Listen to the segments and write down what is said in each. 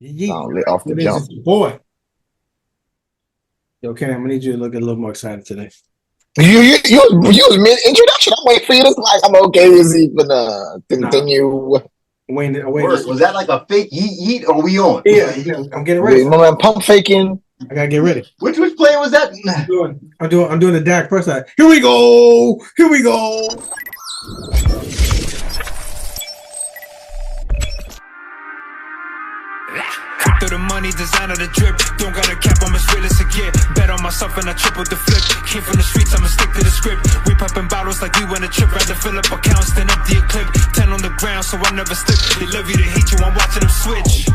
Off the It is, jump. it's your boy. Yo, Ken, I'm gonna need you to look a little more excited today. You was mid introduction. I'm waiting for you to like. I'm okay. Is even Nah, continue? wait. Word, was that like a fake yeet or we on? Yeah, I'm getting ready. My man pump faking. I gotta get ready. Which play was that? I'm doing the Dak Prescott. Here we go. Here we go. Through the money, designer the drip. Don't got a cap, I'm as real as it get. Bet on myself and I tripled the flip. Came from the streets, I'ma stick to the script. We popping bottles like we went a trip. Rather fill up accounts than empty a clip. 10 on the ground, so I never slip. They love you, they hate you, I'm watching them switch.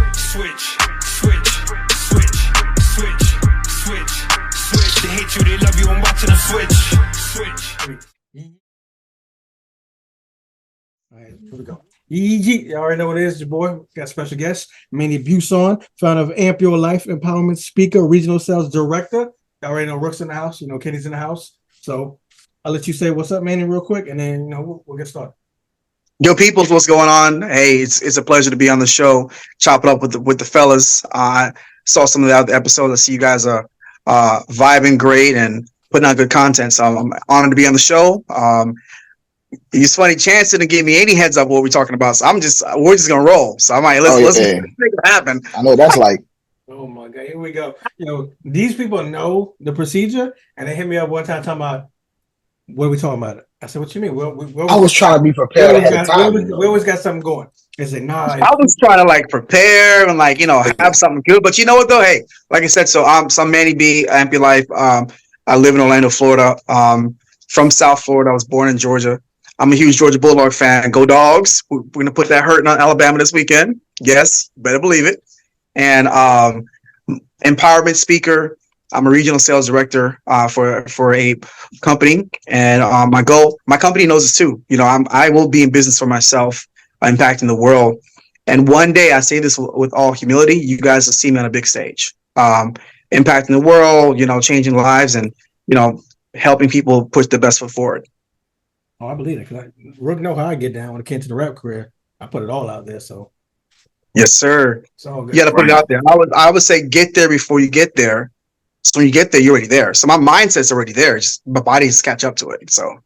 They hate you, they love you, I'm watching them switch. All right, here we go. You already know what it is, your boy. Got a special guest, Emmanuel Buisson, founder of Amp Your Life Empowerment Speaker, Regional Sales Director. You already know Rook's in the house, Kenny's in the house. So I'll let you say what's up, Manny, real quick, and then we'll get started. Yo, peoples, what's going on? Hey, it's a pleasure to be on the show, chop it up with the fellas. Saw some of the other episodes. I see you guys are vibing great and putting out good content. So I'm honored to be on the show. It's funny, Chance didn't give me any heads up what we're talking about, so we're just gonna roll. So I might let's make it happen. I know that's like. Oh my god, here we go. These people know the procedure, and they hit me up one time talking about what are we talking about. I said, "What you mean?" I was trying to be prepared ahead of time. We always got something going. They said, "Nah." I was trying to prepare and have something good, but you know what though? Hey, like I said, so I'm Manny B, Amp Your Life. I live in Orlando, Florida. From South Florida. I was born in Georgia. I'm a huge Georgia Bulldog fan. Go Dogs. We're going to put that hurting on Alabama this weekend. Yes, better believe it. And empowerment speaker. I'm a regional sales director for a company. And my company knows this too. I will be in business for myself, impacting the world. And one day, I say this with all humility, you guys will see me on a big stage, impacting the world, changing lives and, helping people push the best foot forward. Oh, I believe it. Because Rook know how I get down when it came to the rap career. I put it all out there. So, yes, sir. It's all good. You got to put it out there. I would say get there before you get there. So when you get there, you're already there. So my mindset's already there. Just my body has catch up to it. So,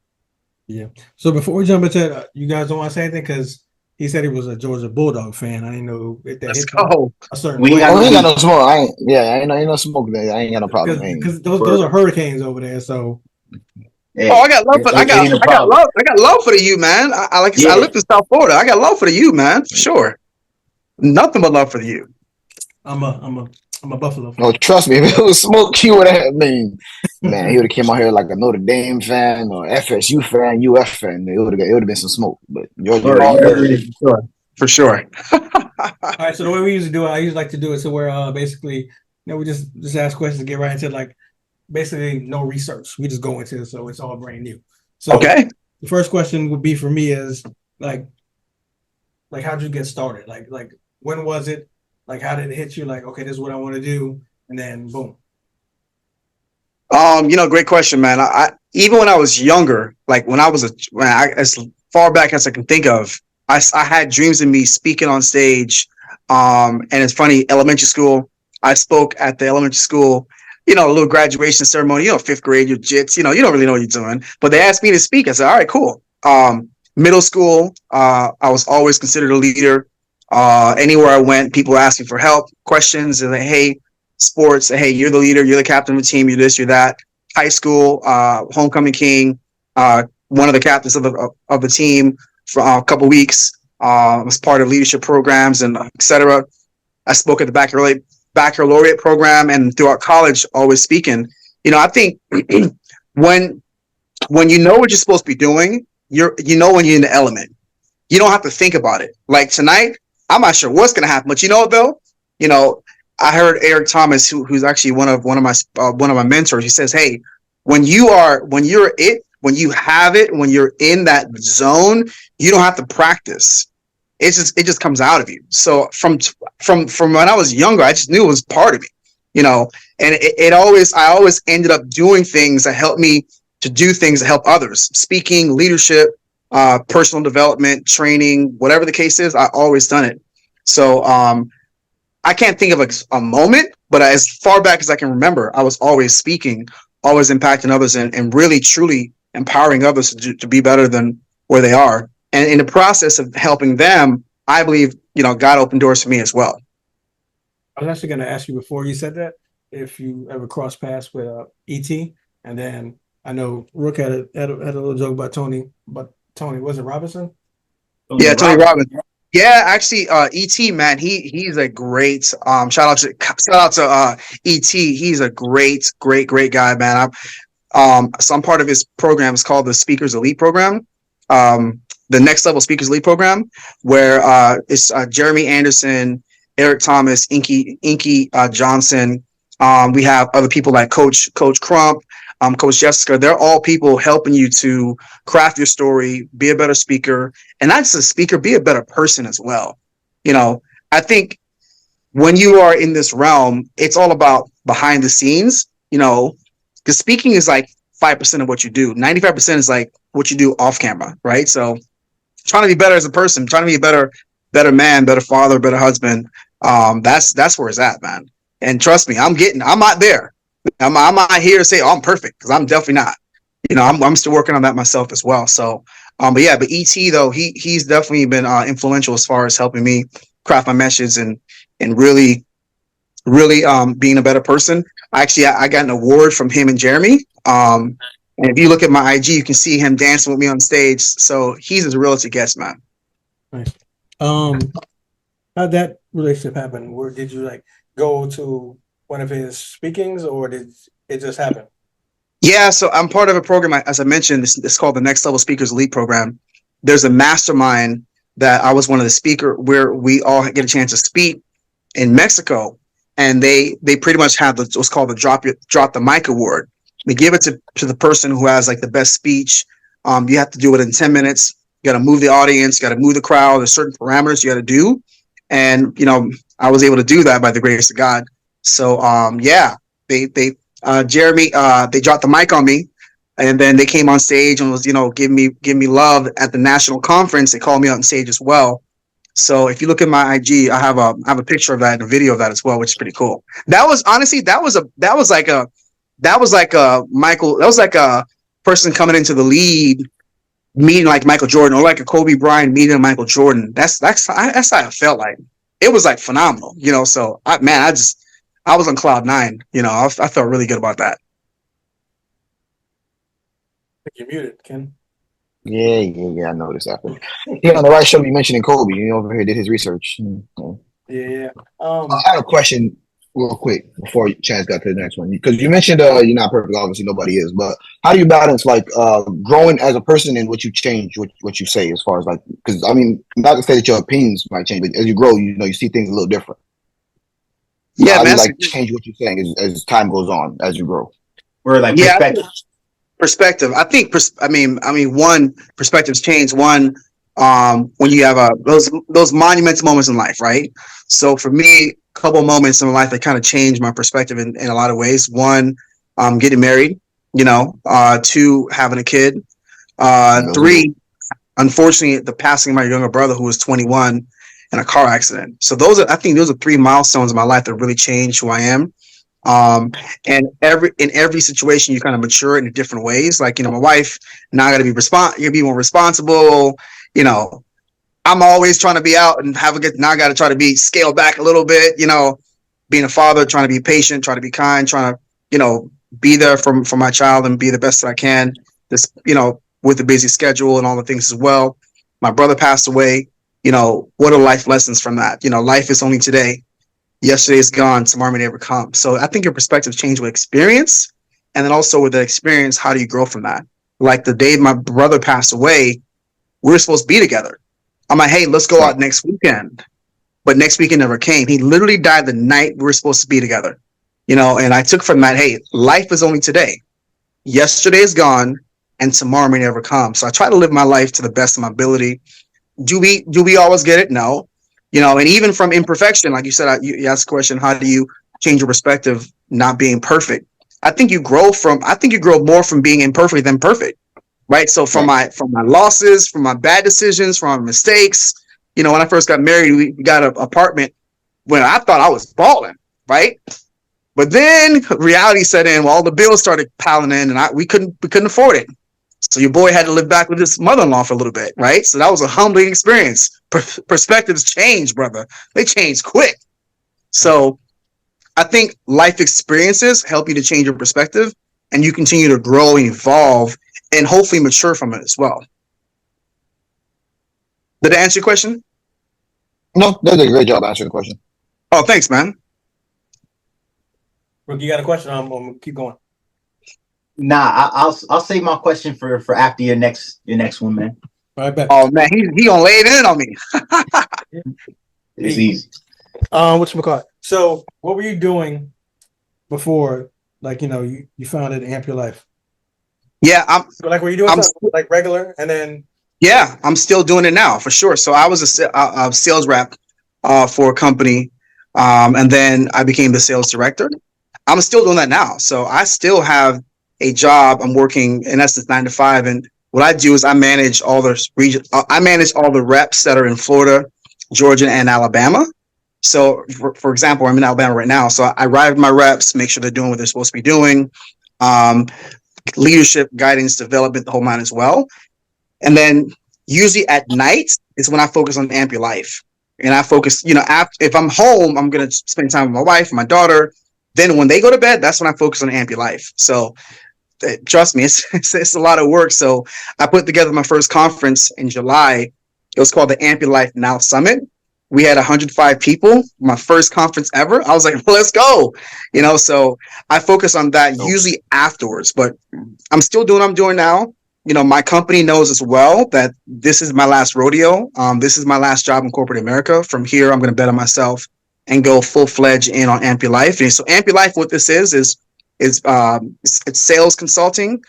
yeah. So before we jump into it, you guys don't want to say anything because he said he was a Georgia Bulldog fan. I didn't know if that let's go. A certain we ain't got no smoke. I ain't no smoke there. I ain't got no problem. Because those are hurricanes over there. So. Yeah. Oh, I got love for I got love for the U, man. I live in South Florida. I got love for the U, man, for sure. Nothing but love for the U. I'm a Buffalo fan. No, trust me, if it was smoke, he would have. Man, he would have came out here like a Notre Dame fan or FSU fan, UF fan. It would have been some smoke. But for sure. All right. So the way we usually do it, I usually like to do it so where basically, we just ask questions and get right into basically no research. We just go into it, so it's all brand new. So okay. The first question would be for me is how'd you get started? Like when was it? How did it hit you? Okay, this is what I want to do, and then boom. Great question, man. I even when I was younger, as far back as I can think of, I had dreams of me speaking on stage. And it's funny, elementary school. I spoke at the elementary school. A little graduation ceremony, 5th grade, your jits, you don't really know what you're doing. But they asked me to speak. I said, all right, cool. Middle school, I was always considered a leader. Anywhere I went, people asked me for help, questions, and hey, sports, hey, you're the leader, you're the captain of the team, you're this, you're that. High school, homecoming king, one of the captains of the team for a couple weeks, was part of leadership programs and etc. I spoke at the baccalaureate program and throughout college, always speaking. I think when you know what you're supposed to be doing, when you're in the element. You don't have to think about it. Like tonight, I'm not sure what's gonna happen, but though, I heard Eric Thomas, who's actually one of my mentors. He says, "Hey, when you have it, when you're in that zone, you don't have to practice. It just comes out of you." So from when I was younger, I just knew it was part of me, and I always ended up doing things that helped me to do things that help others, speaking, leadership, personal development, training, whatever the case is, I always done it. So I can't think of a moment, but as far back as I can remember, I was always speaking, always impacting others, and really truly empowering others to be better than where they are. And in the process of helping them, I believe, God opened doors for me as well. I was actually going to ask you before you said that if you ever crossed paths with ET, and then I know Rook had a little joke about Tony, was it Robinson? Yeah, Tony Robbins. Yeah, actually, ET, man, he's a great shout out to ET. He's a great guy, man. So I'm part of his program. It's called the Speakers Elite Program, the Next Level Speakers Elite Program, where it's Jeremy Anderson, Eric Thomas, Inky Johnson. We have other people like Coach Crump, Coach Jessica. They're all people helping you to craft your story, be a better speaker, and not just a speaker, be a better person as well. I think when you are in this realm, it's all about behind the scenes, because speaking is like 5% of what you do. 95% is like what you do off camera, right? So trying to be better as a person, trying to be a better man, better father, better husband. That's where it's at, man. And trust me, I'm not there. I'm not here to say, I'm perfect, because I'm definitely not. I'm still working on that myself as well. So, but ET though, he's definitely been influential as far as helping me craft my message and really being a better person. I got an award from him and Jeremy. And if you look at my IG, you can see him dancing with me on stage. So he's a realty guest, man. Nice. How'd that relationship happen? Where did you go to one of his speakings, or did it just happen? Yeah, so I'm part of a program, as I mentioned, it's called the Next Level Speakers Elite Program. There's a mastermind that I was one of the speakers where we all get a chance to speak in Mexico, and they pretty much have what's called the Drop the Mic Award. They give it to the person who has the best speech. You have to do it in 10 minutes. You got to move the audience, you got to move the crowd. There's certain parameters you got to do, and I was able to do that by the grace of God. So Jeremy, they dropped the mic on me, and then they came on stage and was giving me love at the national conference. They called me on stage as well. So if you look at my IG, I have a picture of that and a video of that as well, which is pretty cool. That was like a person coming into the league, meeting like Michael Jordan, or like a Kobe Bryant meeting Michael Jordan. That's how I felt like. It was phenomenal, So I was on cloud 9. I felt really good about that. You're muted, Ken. Yeah. I noticed that. Yeah, on the right show you mentioning Kobe. Over here did his research. Yeah. I had a question real quick before Chance got to the next one, because you mentioned you're not perfect. Obviously, nobody is. But how do you balance growing as a person and what you change, what you say, as far as because not to say that your opinions might change, but as you grow, you see things a little different. Yeah, how do you change what you're saying as time goes on, as you grow? Or perspective. I think one, perspectives change. One, when you have those monumental moments in life, right? So for me, a couple of moments in my life that kind of changed my perspective in a lot of ways. One, getting married, 2, having a kid, 3, unfortunately, the passing of my younger brother, who was 21 in a car accident. So I think those are 3 milestones in my life that really changed who I am. And in every situation, you kind of mature in different ways. My wife, now I got to be more responsible. I'm always trying to be out and now I got to try to be scaled back a little bit, being a father, trying to be patient, trying to be kind, trying to, be there for my child and be the best that I can. This, with the busy schedule and all the things as well. My brother passed away. What are life lessons from that? Life is only today. Yesterday is gone. Tomorrow may never come. So I think your perspectives change with experience. And then also with the experience, how do you grow from that? Like the day my brother passed away, we were supposed to be together. I'm like, hey, let's go out next weekend. But next weekend never came. He literally died the night we were supposed to be together. And I took from that, hey, life is only today. Yesterday is gone and tomorrow may never come. So I try to live my life to the best of my ability. Do we always get it? No. And even from imperfection, like you said, you asked the question, how do you change your perspective not being perfect? I think you grow more from being imperfect than perfect, right? So from my losses, from my bad decisions, from my mistakes, when I first got married, we got an apartment when I thought I was balling, right? But then reality set in. Well, all the bills started piling in, and we couldn't afford it. So your boy had to live back with his mother-in-law for a little bit, right? So that was a humbling experience. Perspectives change, brother. They change quick. So I think life experiences help you to change your perspective, and you continue to grow and evolve and hopefully mature from it as well. Did I answer your question? No, they did a great job answering the question. Oh, thanks, man. Brooke, you got a question? I'm gonna keep going. Nah, I'll save my question for after your next one, man. All right, bet. Oh man, he gonna lay it in on me. It's easy. Whatchamacallit? So what were you doing before, like, you founded Amp Your Life? Yeah, Like, were you doing something like regular and then? Yeah, I'm still doing it now for sure. So I was a sales rep for a company, and then I became the sales director. I'm still doing that now. So I still have a job. I'm working in essence 9 to 5, and what I do is I manage all the I manage all the reps that are in Florida, Georgia, and Alabama. So, for example, I'm in Alabama right now. So I ride with my reps, make sure they're doing what they're supposed to be doing. Leadership, guidance, development, the whole nine as well. And then usually at night is when I focus on Amp Your Life. And I focus, if I'm home, I'm going to spend time with my wife, my daughter. Then when they go to bed, that's when I focus on Amp Your Life. So trust me, it's a lot of work. So I put together my first conference in July. It was called the Amp Your Life Now Summit. We had 105 people, my first conference ever. I was like, well, let's go. So I focus on that usually afterwards, but I'm still doing what I'm doing now. My company knows as well that this is my last rodeo. This is my last job in corporate America. From here, I'm going to bet on myself and go full-fledged in on Amp Your Life. And so Amp Your Life, what this is it's sales consulting,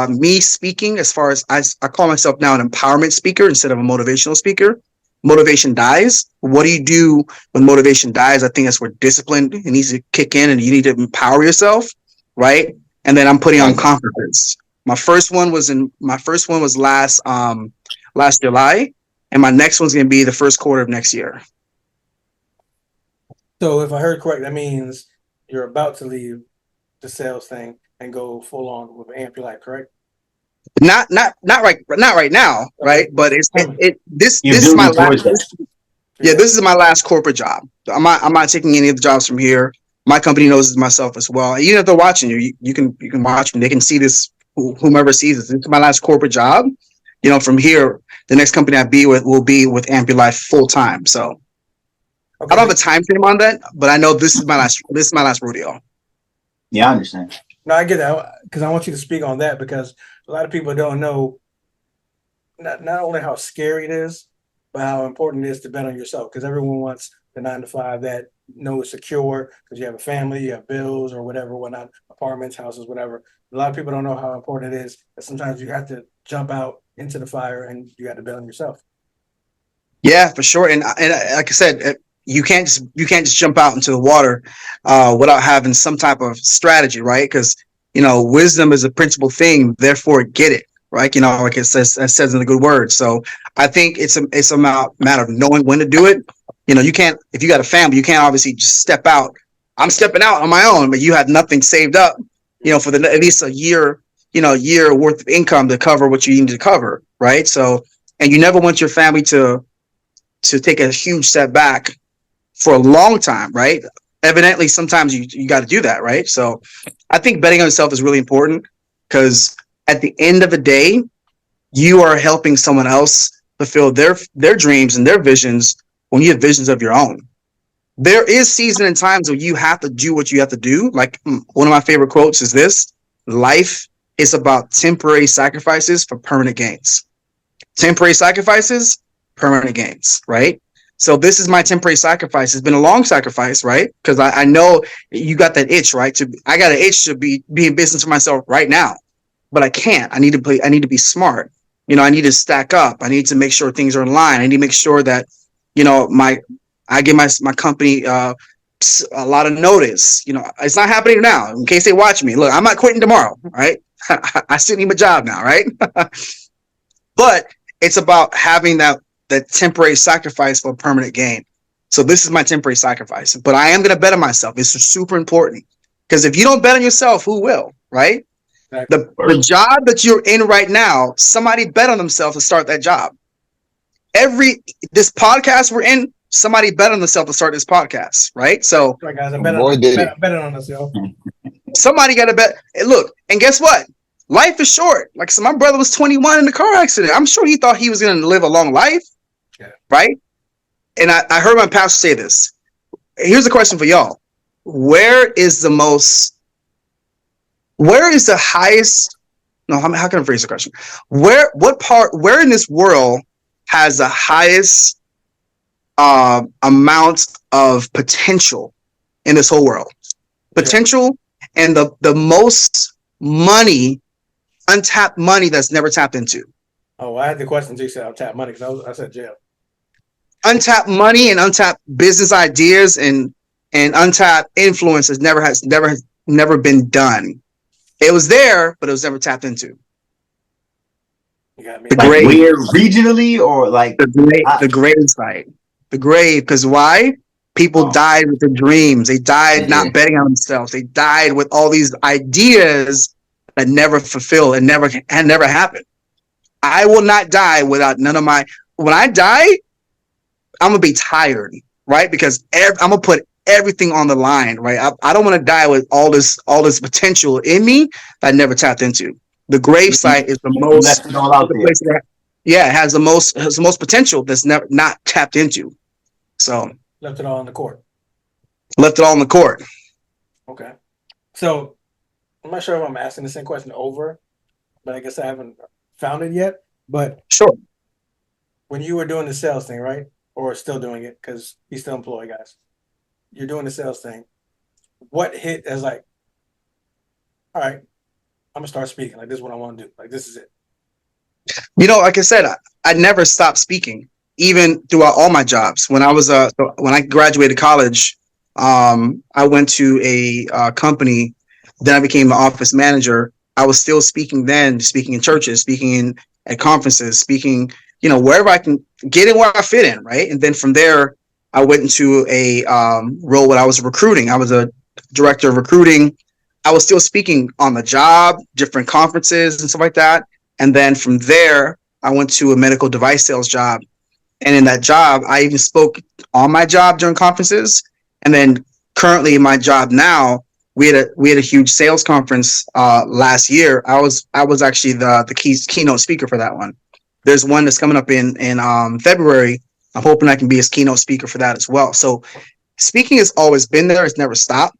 me speaking as far as I call myself now an empowerment speaker instead of a motivational speaker. Motivation dies. What do you do when motivation dies? I think that's where discipline needs to kick in, and you need to empower yourself, right? And then I'm putting on conferences. My first one was last July, and my next one's going to be the first quarter of next year. So if I heard correct, that means you're about to leave the sales thing and go full on with Amp Your Life, correct? Not right now, right? But this is my last. Yeah, this is my last corporate job. I'm not taking any of the jobs from here. My company knows myself as well. Even if they're watching you can watch me. They can see this. Whomever sees this. This is my last corporate job. From here, the next company will be with Amp Your Life full time. So okay. I don't have a time frame on that, but I know this is my last rodeo. Yeah, I understand. No, I get that because I want you to speak on that because a lot of people don't know not only how scary it is, but how important it is to bet on yourself. Because everyone wants the 9 to 5 that is secure because you have a family, you have bills or whatnot, apartments, houses, whatever. A lot of people don't know how important it is that sometimes you have to jump out into the fire and you got to bet on yourself. Yeah, for sure. And like I said, you can't just jump out into the water without having some type of strategy, right? Because wisdom is a principal thing. Therefore, get it right. Like it says in the good word. So I think it's a matter of knowing when to do it. You can't, if you got a family, you can't obviously just step out. I'm stepping out on my own, but you have nothing saved up, for at least a year worth of income to cover what you need to cover, right? So, and you never want your family to take a huge step back for a long time, right? Evidently, sometimes you got to do that, right? So I think betting on yourself is really important because at the end of the day, you are helping someone else fulfill their dreams and their visions when you have visions of your own. There is season and times where you have to do what you have to do. Like one of my favorite quotes is this: life is about temporary sacrifices for permanent gains. Temporary sacrifices, permanent gains, right? So this is my temporary sacrifice. It's been a long sacrifice, right? Because I know you got that itch, right? I got an itch to be in business for myself right now, but I can't. I need to be smart. I need to stack up. I need to make sure things are in line. I need to make sure that, I give my company a lot of notice. It's not happening now. In case they watch me, look, I'm not quitting tomorrow, right? I still need my job now, right? But it's about having that temporary sacrifice for a permanent gain. So this is my temporary sacrifice. But I am going to bet on myself. It's super important because if you don't bet on yourself, who will? Right? Exactly. The job that you're in right now, somebody bet on themselves to start that job. This podcast we're in, somebody bet on themselves to start this podcast, right? So, right, guys, I bet on us, yo. Somebody got to bet. Hey, look, and guess what? Life is short. Like, so my brother was 21 in a car accident. I'm sure he thought he was going to live a long life, right? And I heard my pastor say this. Here's a question for y'all: Where is the highest? No, how can I phrase the question? Where in this world has the highest amount of potential in this whole world? Potential and the most money, untapped money that's never tapped into. Oh, I had the question until you said untapped money because I said jail. Untapped money and untapped business ideas and untapped influence has never been done. It was there, but it was never tapped into. You got me. Like where regionally or like the grave site. The grave, because why? People died with their dreams. They died not betting on themselves. They died with all these ideas that never fulfilled and never happened. I will not die without none of my. When I die, I'm gonna be tired, right? Because I'm gonna put everything on the line, right? I don't want to die with all this potential in me that I never tapped into. The grave site is the most. It has the most potential that's never not tapped into. So left it all on the court. Okay. So I'm not sure if I'm asking the same question over, but I guess I haven't found it yet. But sure. When you were doing the sales thing, right? Or still doing it because he's still employed, guys. You're doing the sales thing. What hit as like, all right, I'm gonna start speaking. Like this is what I want to do. Like this is it. Like I said, I never stopped speaking, even throughout all my jobs. When I graduated college, I went to a company. Then I became an office manager. I was still speaking then, speaking in churches, speaking at conferences, speaking, wherever I can get in where I fit in, right? And then from there, I went into a role where I was recruiting. I was a director of recruiting. I was still speaking on the job, different conferences and stuff like that. And then from there, I went to a medical device sales job. And in that job, I even spoke on my job during conferences. And then currently in my job now, we had a huge sales conference last year. I was actually the keynote speaker for that one. There's one that's coming up in February. I'm hoping I can be a keynote speaker for that as well. So speaking has always been there. It's never stopped.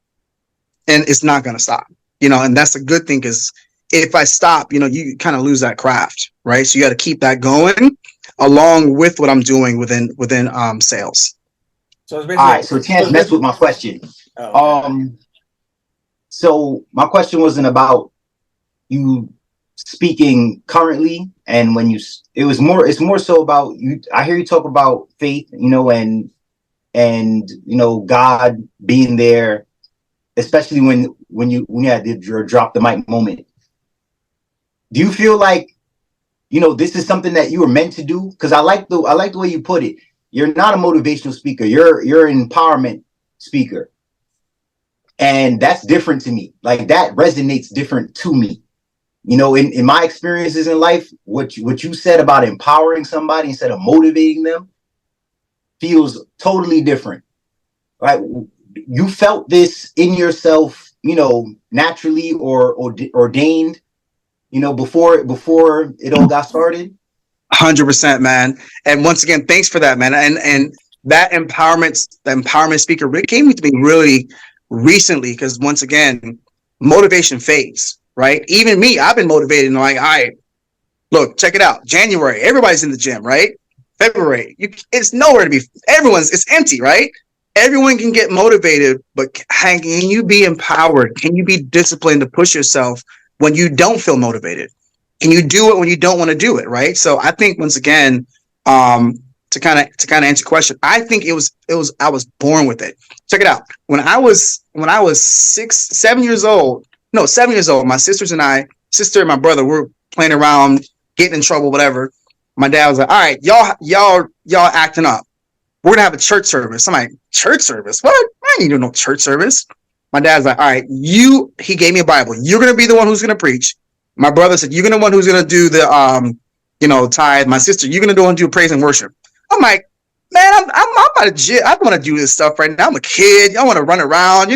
And it's not going to stop, and that's a good thing because if I stop, you kind of lose that craft, right? So you got to keep that going along with what I'm doing within sales. So it's basically all right. So Chance messed with my question. So my question wasn't about you speaking currently, and when it's more so about you. I hear you talk about faith, and God being there, especially when you had your drop the mic moment. Do you feel like this is something that you were meant to do? Because I like the way you put it. You're not a motivational speaker. You're an empowerment speaker, and that's different to me. Like that resonates different to me. In my experiences in life, what you said about empowering somebody instead of motivating them feels totally different. Right? You felt this in yourself, naturally or ordained, before it all got started. 100%, man. And once again, thanks for that, man. And that the empowerment speaker came to me really recently because once again, motivation fades, right? Even me, I've been motivated and like, all right, look, check it out. January, everybody's in the gym, right? February, it's nowhere to be. It's empty, right? Everyone can get motivated, but can you be empowered? Can you be disciplined to push yourself when you don't feel motivated? Can you do it when you don't want to do it? Right. So I think once again, to kind of answer your question, I think I was born with it. Check it out. When I was 7 years old, my sister and my brother were playing around, getting in trouble, whatever. My dad was like, all right, y'all acting up. we're gonna have a church service. I'm like, church service? What? I ain't need no church service. My dad's like, all right, he gave me a Bible. You're gonna be the one who's gonna preach. My brother said, you're gonna one who's gonna do the tithe. My sister, you're gonna do and do praise and worship. I'm like, man, I'm about to I want to do this stuff right now. I'm a kid. I want to run around.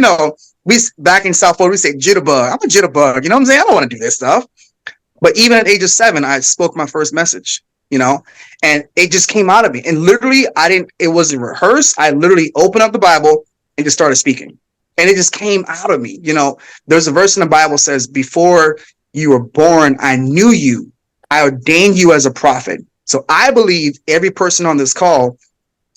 We back in South Florida, we say jitterbug. I'm a jitterbug. You know what I'm saying? I don't want to do this stuff. But even at the age of 7, I spoke my first message, and it just came out of me. And literally, it wasn't rehearsed. I literally opened up the Bible and just started speaking. And it just came out of me. There's a verse in the Bible says, before you were born, I knew you. I ordained you as a prophet. So I believe every person on this call,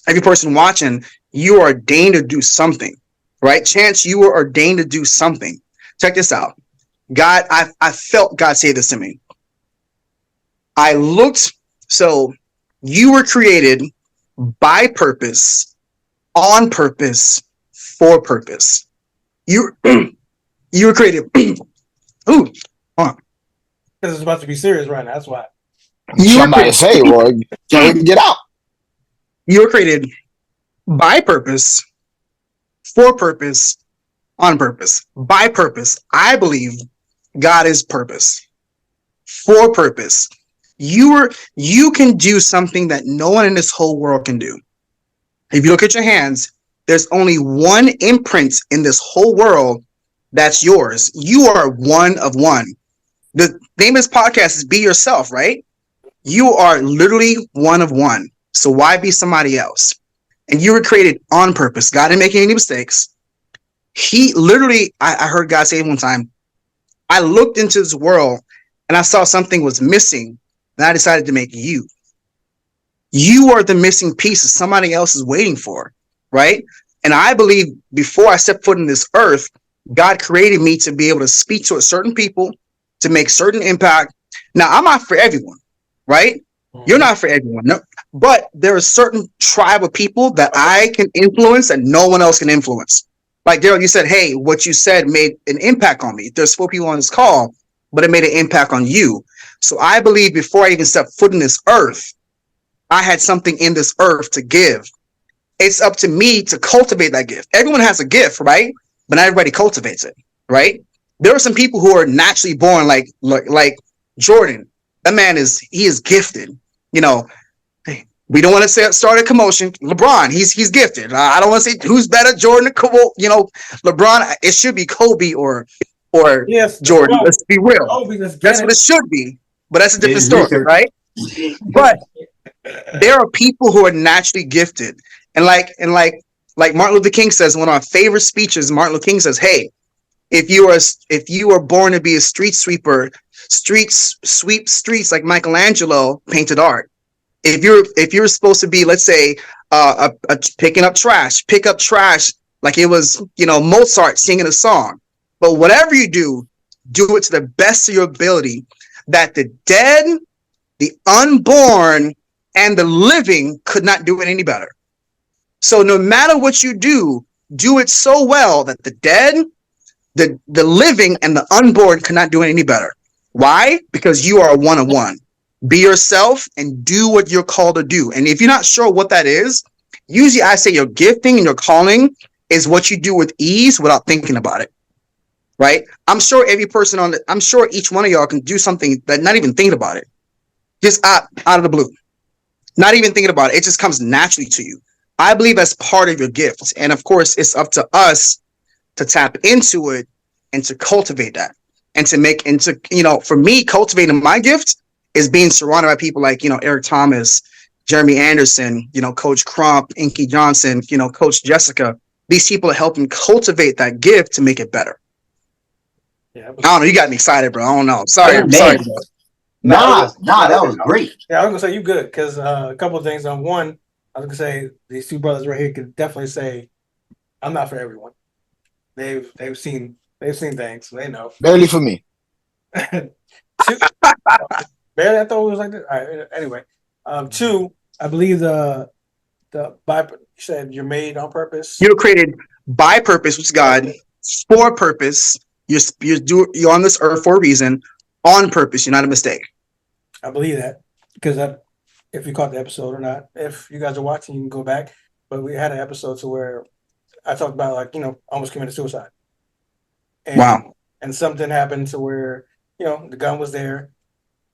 every person watching, you are ordained to do something, right? Chance, you were ordained to do something. Check this out. God, I felt God say this to me. So you were created by purpose, on purpose, for purpose. You were created. Ooh, hold on. Because it's about to be serious right now. That's why. Somebody say, "Well, get out." You were created by purpose, for purpose, on purpose. By purpose, I believe God is purpose. For purpose, you can do something that no one in this whole world can do. If you look at your hands, there's only one imprint in this whole world that's yours. You are one of one. The name of this podcast is Be Yourself, right? You are literally one of one. So why be somebody else? And you were created on purpose. God didn't make any mistakes. He literally, I heard God say one time, I looked into this world and I saw something was missing, and I decided to make you. You are the missing piece that somebody else is waiting for, right? And I believe before I stepped foot in this earth, God created me to be able to speak to a certain people, to make certain impact. Now, I'm not for everyone, right? You're not for everyone. No, but there are certain tribe of people that I can influence and no one else can influence. Like Daryl, you said, hey, what you said made an impact on me. There's 4 people on this call, but it made an impact on you. So I believe before I even stepped foot in this earth, I had something in this earth to give. It's up to me to cultivate that gift. Everyone has a gift, right? But not everybody cultivates it, right? There are some people who are naturally born like Jordan. That man is gifted. We don't want to start a commotion. LeBron, he's gifted. I don't want to say who's better, Jordan or LeBron. It should be Kobe or yes, Jordan. Let's be real. Kobe, that's what it should be. But that's a different story, right? But there are people who are naturally gifted, and like Martin Luther King says, one of my favorite speeches. Martin Luther King says, "Hey, if you are born to be a street sweeper, sweep streets like Michelangelo painted art. If you're supposed to be, let's say, pick up trash like it was, Mozart singing a song. But whatever you do it to the best of your ability, that the dead, the unborn, and the living could not do it any better. So no matter what you do it so well that the dead, the living, and the unborn cannot do it any better. Why? Because you are one of one. Be yourself and do what you're called to do. And if you're not sure what that is, usually I say your gifting and your calling is what you do with ease without thinking about it. Right? I'm sure I'm sure each one of y'all can do something that not even thinking about it. Just out of the blue. Not even thinking about it. It just comes naturally to you. I believe that's part of your gift. And of course, it's up to us to tap into it and to cultivate that. And for me, cultivating my gift is being surrounded by people like, Eric Thomas, Jeremy Anderson, Coach Crump, Inky Johnson, Coach Jessica. These people are helping cultivate that gift to make it better. Yeah, I don't know. You got me excited, bro. I don't know. Sorry. I'm sorry. Bro. Nah, that was great. Yeah, I was gonna say you good because a couple of things. One, I was gonna say these 2 brothers right here could definitely say, I'm not for everyone. They've seen things. They know. Barely for me. 2, barely. I thought it was like that. All right. Anyway, 2. I believe the you said you're made on purpose. You're created by purpose, which is God, for purpose. You're on this earth for a reason. On purpose. You're not a mistake. I believe that because if you caught the episode or not, if you guys are watching, you can go back. but we had an episode to where I talked about like, almost committed suicide. And, Wow. And something happened to where, the gun was there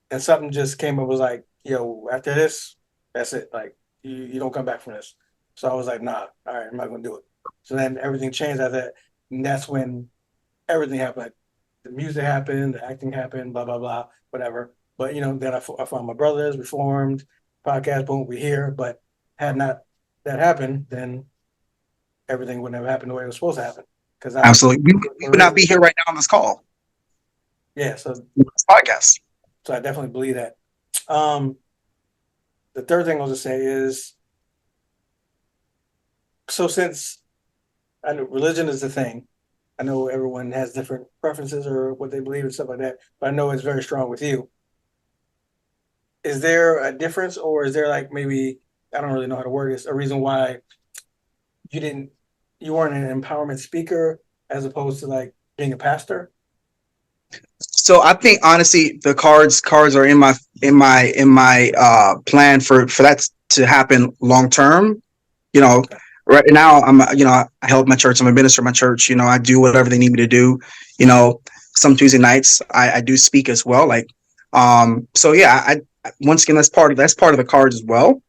and something just came up, was like, yo, after this, that's it. Like, you don't come back from this. So I was like, nah, all right, I'm not going to do it. So then everything changed after that. And that's when everything happened. Like, the music happened, the acting happened, blah, blah, blah, whatever. But, then I found my brothers, we formed, podcast, boom, we're here. But had not that happened, then everything wouldn't have happened the way it was supposed to happen. Absolutely. We would not be here right now on this call. Yeah, so This podcast. So I definitely believe that. The third thing I was to say is, so since I know religion is the thing, I know everyone has different preferences or what they believe and stuff like that, but I know it's very strong with you. Is there a difference, or is there like maybe, I don't really know how to word this, a reason why you weren't an empowerment speaker as opposed to like being a pastor? So I think honestly, the cards are in my plan for that to happen long term. Right now I help my church. I'm a minister of my church. I do whatever they need me to do. Some Tuesday nights I do speak as well. Like, so yeah, I once again that's part of the cards as well.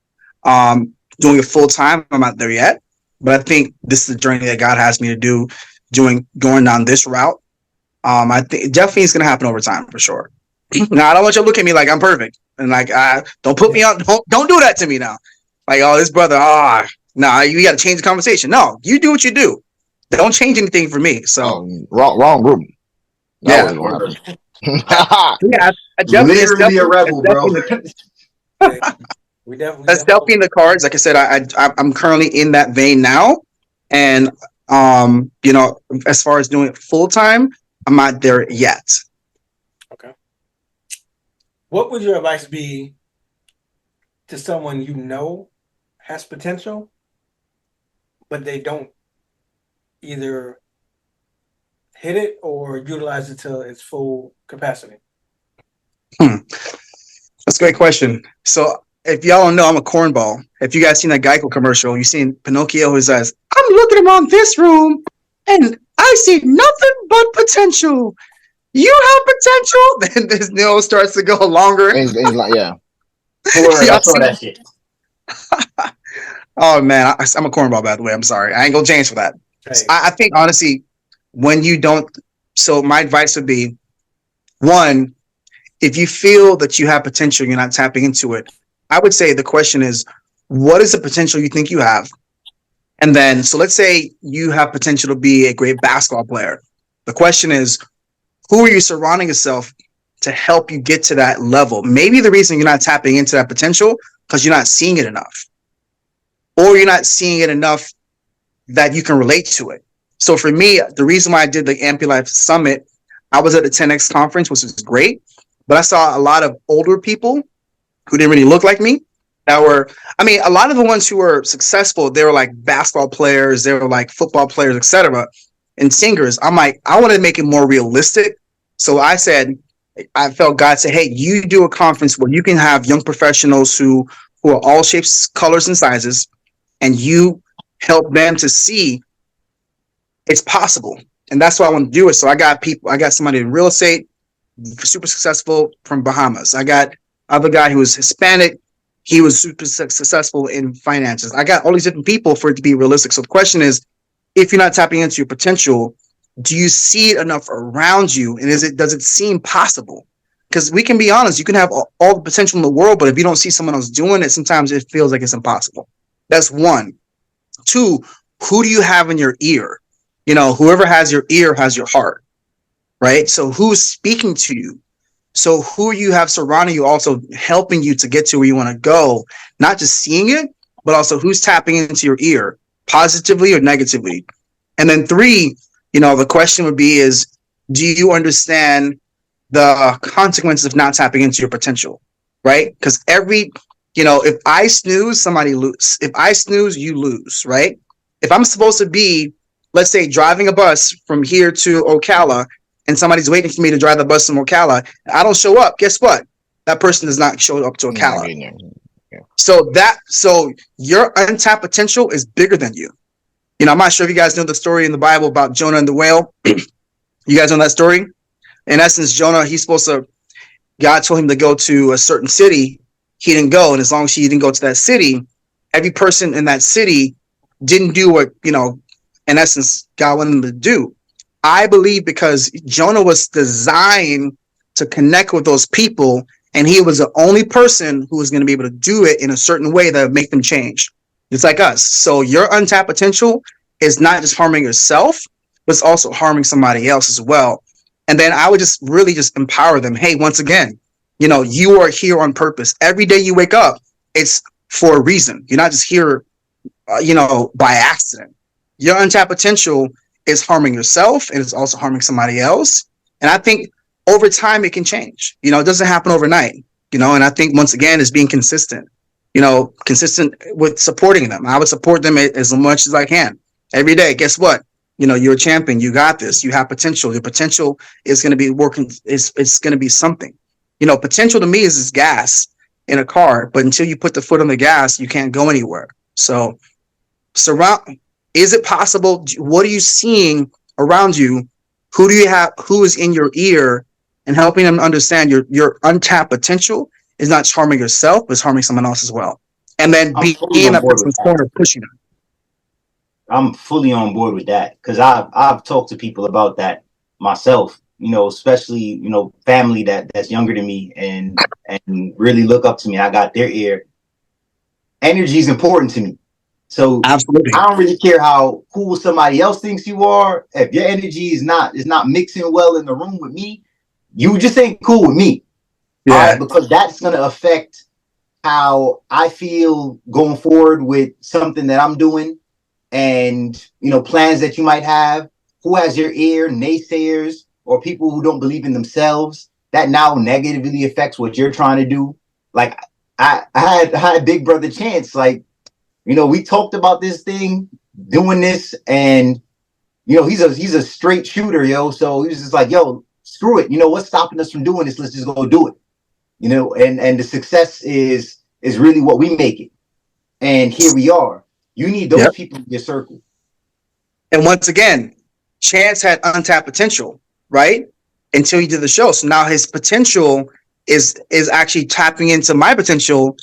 Doing it full time, I'm not there yet, but I think this is the journey that God has me to do. Going down this route. I think definitely it's gonna happen over time for sure. Now I don't want you to look at me like I'm perfect and like don't put me on. Don't do that to me now. Like, oh, this brother, you got to change the conversation. No, you do what you do. Don't change anything for me. So wrong group. Yeah, I definitely literally a rebel, bro. That's definitely in the cards. Like I said, I'm currently in that vein now, and as far as doing it full time, I'm not there yet. Okay. What would your advice be to someone has potential, but they don't either hit it or utilize it to its full capacity? That's a great question. So if y'all don't know, I'm a cornball. If you guys seen that Geico commercial, you seen Pinocchio who says, "I'm looking around this room and I see nothing but potential. You have potential." Then this nose starts to go longer. And he's like, yeah. I saw that shit. Oh man, I'm a cornball, by the way. I'm sorry. I ain't gonna change for that. Hey. I think honestly, when you don't, so my advice would be, one, if you feel that you have potential, you're not tapping into it. I would say the question is, what is the potential you think you have? And then, so let's say you have potential to be a great basketball player. The question is, who are you surrounding yourself to help you get to that level? Maybe the reason you're not tapping into that potential because you're not seeing it enough, or you're not seeing it enough that you can relate to it. So for me, the reason why I did the Ampy Life Summit, I was at the 10X conference, which was great, but I saw a lot of older people who didn't really look like me. A lot of the ones who were successful, they were like basketball players, they were like football players, etc., and singers. I'm like, I want to make it more realistic. So I felt God say, hey, you do a conference where you can have young professionals who are all shapes, colors, and sizes, and you help them to see it's possible. And that's why I want to do it. So I got somebody in real estate, super successful from Bahamas. I got other guy who was Hispanic. He was super successful in finances. I got all these different people for it to be realistic. So the question is, if you're not tapping into your potential, do you see it enough around you? And does it seem possible? Because we can be honest, you can have all the potential in the world, but if you don't see someone else doing it, sometimes it feels like it's impossible. That's one. Two, who do you have in your ear? Whoever has your ear has your heart, right? So who's speaking to you? So who you have surrounding you, also helping you to get to where you want to go, not just seeing it, but also who's tapping into your ear, positively or negatively. And then three, the question would be is, do you understand the consequences of not tapping into your potential, right? Because if I snooze, somebody lose. If I snooze, you lose, right? If I'm supposed to be, let's say, driving a bus from here to Ocala, and somebody's waiting for me to drive the bus from Ocala, I don't show up, guess what? That person does not show up to Ocala. So your untapped potential is bigger than you. You know, I'm not sure if you guys know the story in the Bible about Jonah and the whale. You guys know that story? In essence, Jonah, God told him to go to a certain city. He didn't go. And as long as he didn't go to that city, every person in that city didn't do what, you know, in essence, God wanted them to do. I believe because Jonah was designed to connect with those people, and he was the only person who was going to be able to do it in a certain way that would make them change. It's like us. So your untapped potential is not just harming yourself, but it's also harming somebody else as well. And then I would just really just empower them. Hey, once again, you know, you are here on purpose. Every day you wake up, it's for a reason. You're not just here, you know, by accident. Your untapped potential is harming yourself, and it's also harming somebody else. And I think over time it can change. You know, it doesn't happen overnight. You know, and I think once again is being consistent. You know, consistent with supporting them. I would support them as much as I can every day. Guess what? You know, you're a champion. You got this. You have potential. Your potential is going to be working. It's going to be something. You know, potential to me is gas in a car, but until you put the foot on the gas, you can't go anywhere. So is it possible? What are you seeing around you? Who do you have? Who is in your ear and helping them understand your untapped potential is not just harming yourself, but it's harming someone else as well. And then being in that person's corner, pushing them. I'm fully on board with that because I've talked to people about that myself. You know, especially, you know, family that's younger than me and really look up to me. I got their ear. Energy is important to me. So absolutely, I don't really care how cool somebody else thinks you are. If your energy is not mixing well in the room with me, you just ain't cool with me. Yeah. All right, because that's gonna affect how I feel going forward with something that I'm doing, and you know, plans that you might have. Who has your ear? Naysayers or people who don't believe in themselves. That now negatively affects what you're trying to do. Like I had Big Brother Chance. Like, you know, we talked about this thing, doing this, and you know, he's a straight shooter, yo. So he was just like, yo, screw it. You know, what's stopping us from doing this? Let's just go do it. You know, and the success is really what we make it. And here we are. You need those people in your circle. And once again, Chance had untapped potential, right? Until he did the show. So now his potential is actually tapping into my potential,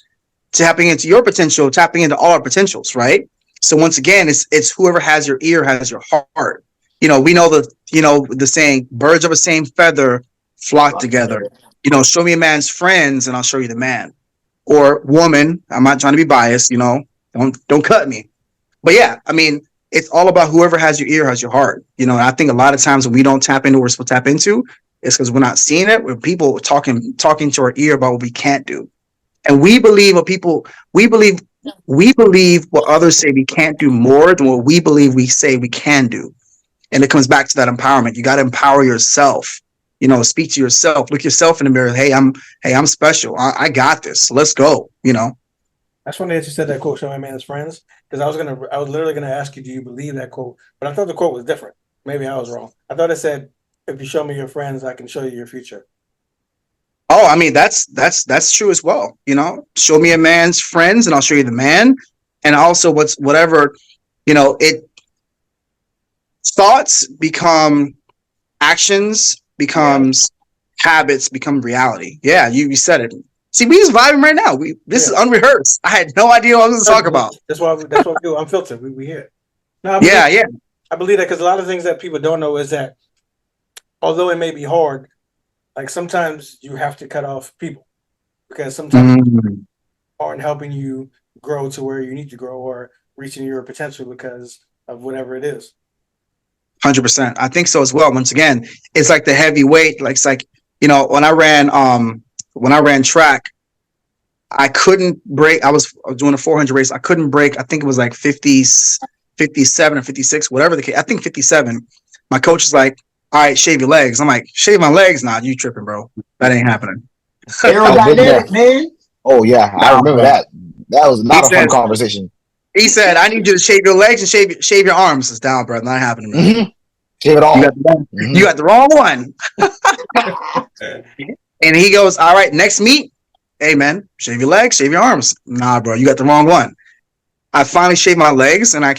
tapping into your potential, tapping into all our potentials, right? So once again, it's whoever has your ear has your heart. You know, we know the saying, birds of the same feather flock together. You know, show me a man's friends and I'll show you the man. Or woman. I'm not trying to be biased, you know. Don't cut me. But yeah, I mean, it's all about whoever has your ear has your heart. You know, and I think a lot of times when we don't tap into what we're supposed to tap into, it's because we're not seeing it. When people talking to our ear about what we can't do. And we believe what others say we can't do more than what we believe we say we can do. And it comes back to that empowerment. You got to empower yourself. You know, speak to yourself, look yourself in the mirror. Hey, I'm special. I got this. Let's go. You know. That's funny that you said that quote, show my man his friends, because I was literally gonna ask you, do you believe that quote? But I thought the quote was different. Maybe I was wrong. I thought it said, if you show me your friends, I can show you your future. Oh, I mean, that's true as well. You know, show me a man's friends and I'll show you the man. And also whatever, you know, thoughts become actions, becomes habits, become reality. Yeah, you said it. See, we just vibing right now. This is unrehearsed. I had no idea what I was going to talk about. That's what we do. I'm filtered. We hear. No, I believe that because a lot of things that people don't know is that although it may be hard, like sometimes you have to cut off people because sometimes aren't helping you grow to where you need to grow or reaching your potential because of whatever it is. 100%. I think so as well. Once again, it's like the heavy weight. Like it's like, you know, when I ran track, I couldn't break. I was doing a 400 race. I couldn't break. I think it was like 57 or 56, whatever the case. I think 57. My coach is like, all right, shave your legs. I'm like, shave my legs? Nah, you tripping, bro. That ain't happening. Aerodynamic, man. Oh, yeah. I remember that. That was not a fun conversation. He said, I need you to shave your legs and shave your arms. It's down, bro. Not happening. Mm-hmm. Shave it all. You got the wrong one. And he goes, all right, next meet, hey man, shave your legs, shave your arms. Nah, bro, you got the wrong one. I finally shaved my legs, and I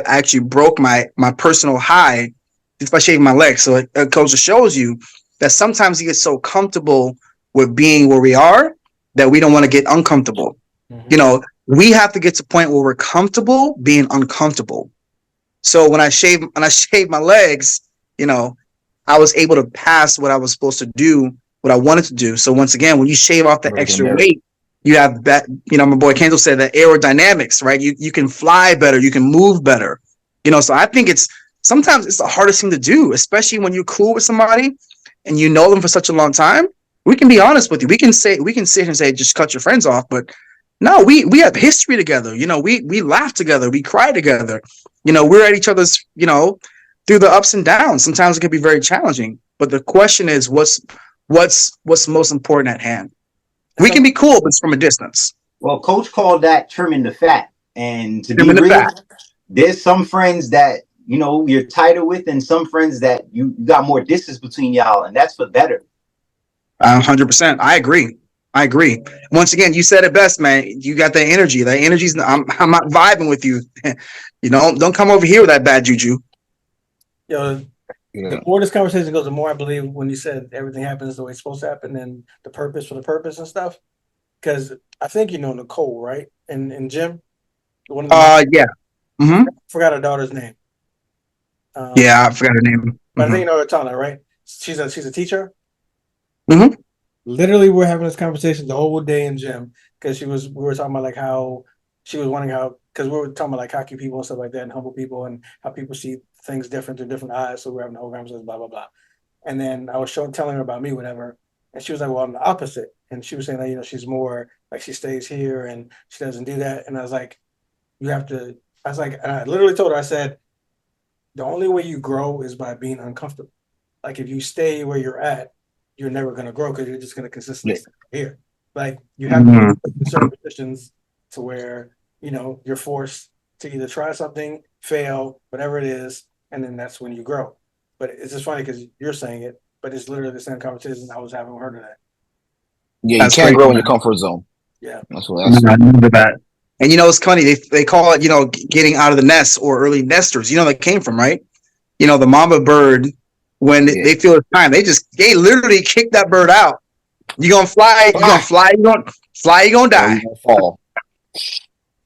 actually broke my personal high just by shaving my legs. So it goes to shows you that sometimes you get so comfortable with being where we are that we don't want to get uncomfortable. You know, we have to get to a point where we're comfortable being uncomfortable. So when I shaved my legs, you know, I was able to pass what I was supposed to do, what I wanted to do. So once again, when you shave off the extra weight, you have that, you know, my boy Kendall said that aerodynamics, right? You can fly better, you can move better. You know, so I think sometimes it's the hardest thing to do, especially when you're cool with somebody and you know them for such a long time. We can be honest with you. We can sit here and say, just cut your friends off, but no, we have history together. You know, we laugh together, we cry together. You know, we're at each other's, you know, through the ups and downs. Sometimes it can be very challenging. But the question is, what's most important at hand? We can be cool, but it's from a distance. Well, Coach called that trimming the fat. And to be real, there's some friends that, you know, you're tighter with, and some friends that you got more distance between y'all, and that's for better. 100%. I agree. Once again, you said it best, man. You got that energy. That energy's. I'm not vibing with you. You know, don't come over here with that bad juju. Yo, the more this conversation goes, the more I believe when you said everything happens the way it's supposed to happen, and the purpose for the purpose and stuff. Because I think you know Nicole, right? In gym. Yeah. Mm-hmm. Forgot her daughter's name. Yeah, I forgot her name. But I think you know what I'm talking about, right? She's a teacher. Mm-hmm. Literally, we're having this conversation the whole day in gym because we were talking about like how she was wondering how, because we were talking about like cocky people and stuff like that and humble people and how people see things different through different eyes. So we're having the whole conversation, blah, blah, blah. And then I was telling her about me, whatever. And she was like, well, I'm the opposite. And she was saying that, you know, she's more like she stays here and she doesn't do that. And I was like, and I literally told her, I said, the only way you grow is by being uncomfortable. Like if you stay where you're at, you're never going to grow because you're just going to consistently stay here. Like you have to be in certain positions to where, you know, you're forced to either try something, fail, whatever it is, and then that's when you grow. But it's just funny because you're saying it, but it's literally the same conversation I was having with her today. Yeah, you can't grow in your comfort zone. Yeah. I remember that. And you know, it's funny, they call it, you know, getting out of the nest or early nesters. You know, that came from, right? You know, the mama bird, when they feel it's time, they literally kick that bird out. You're gonna fly, you're gonna fly, you're gonna die. You're gonna fall.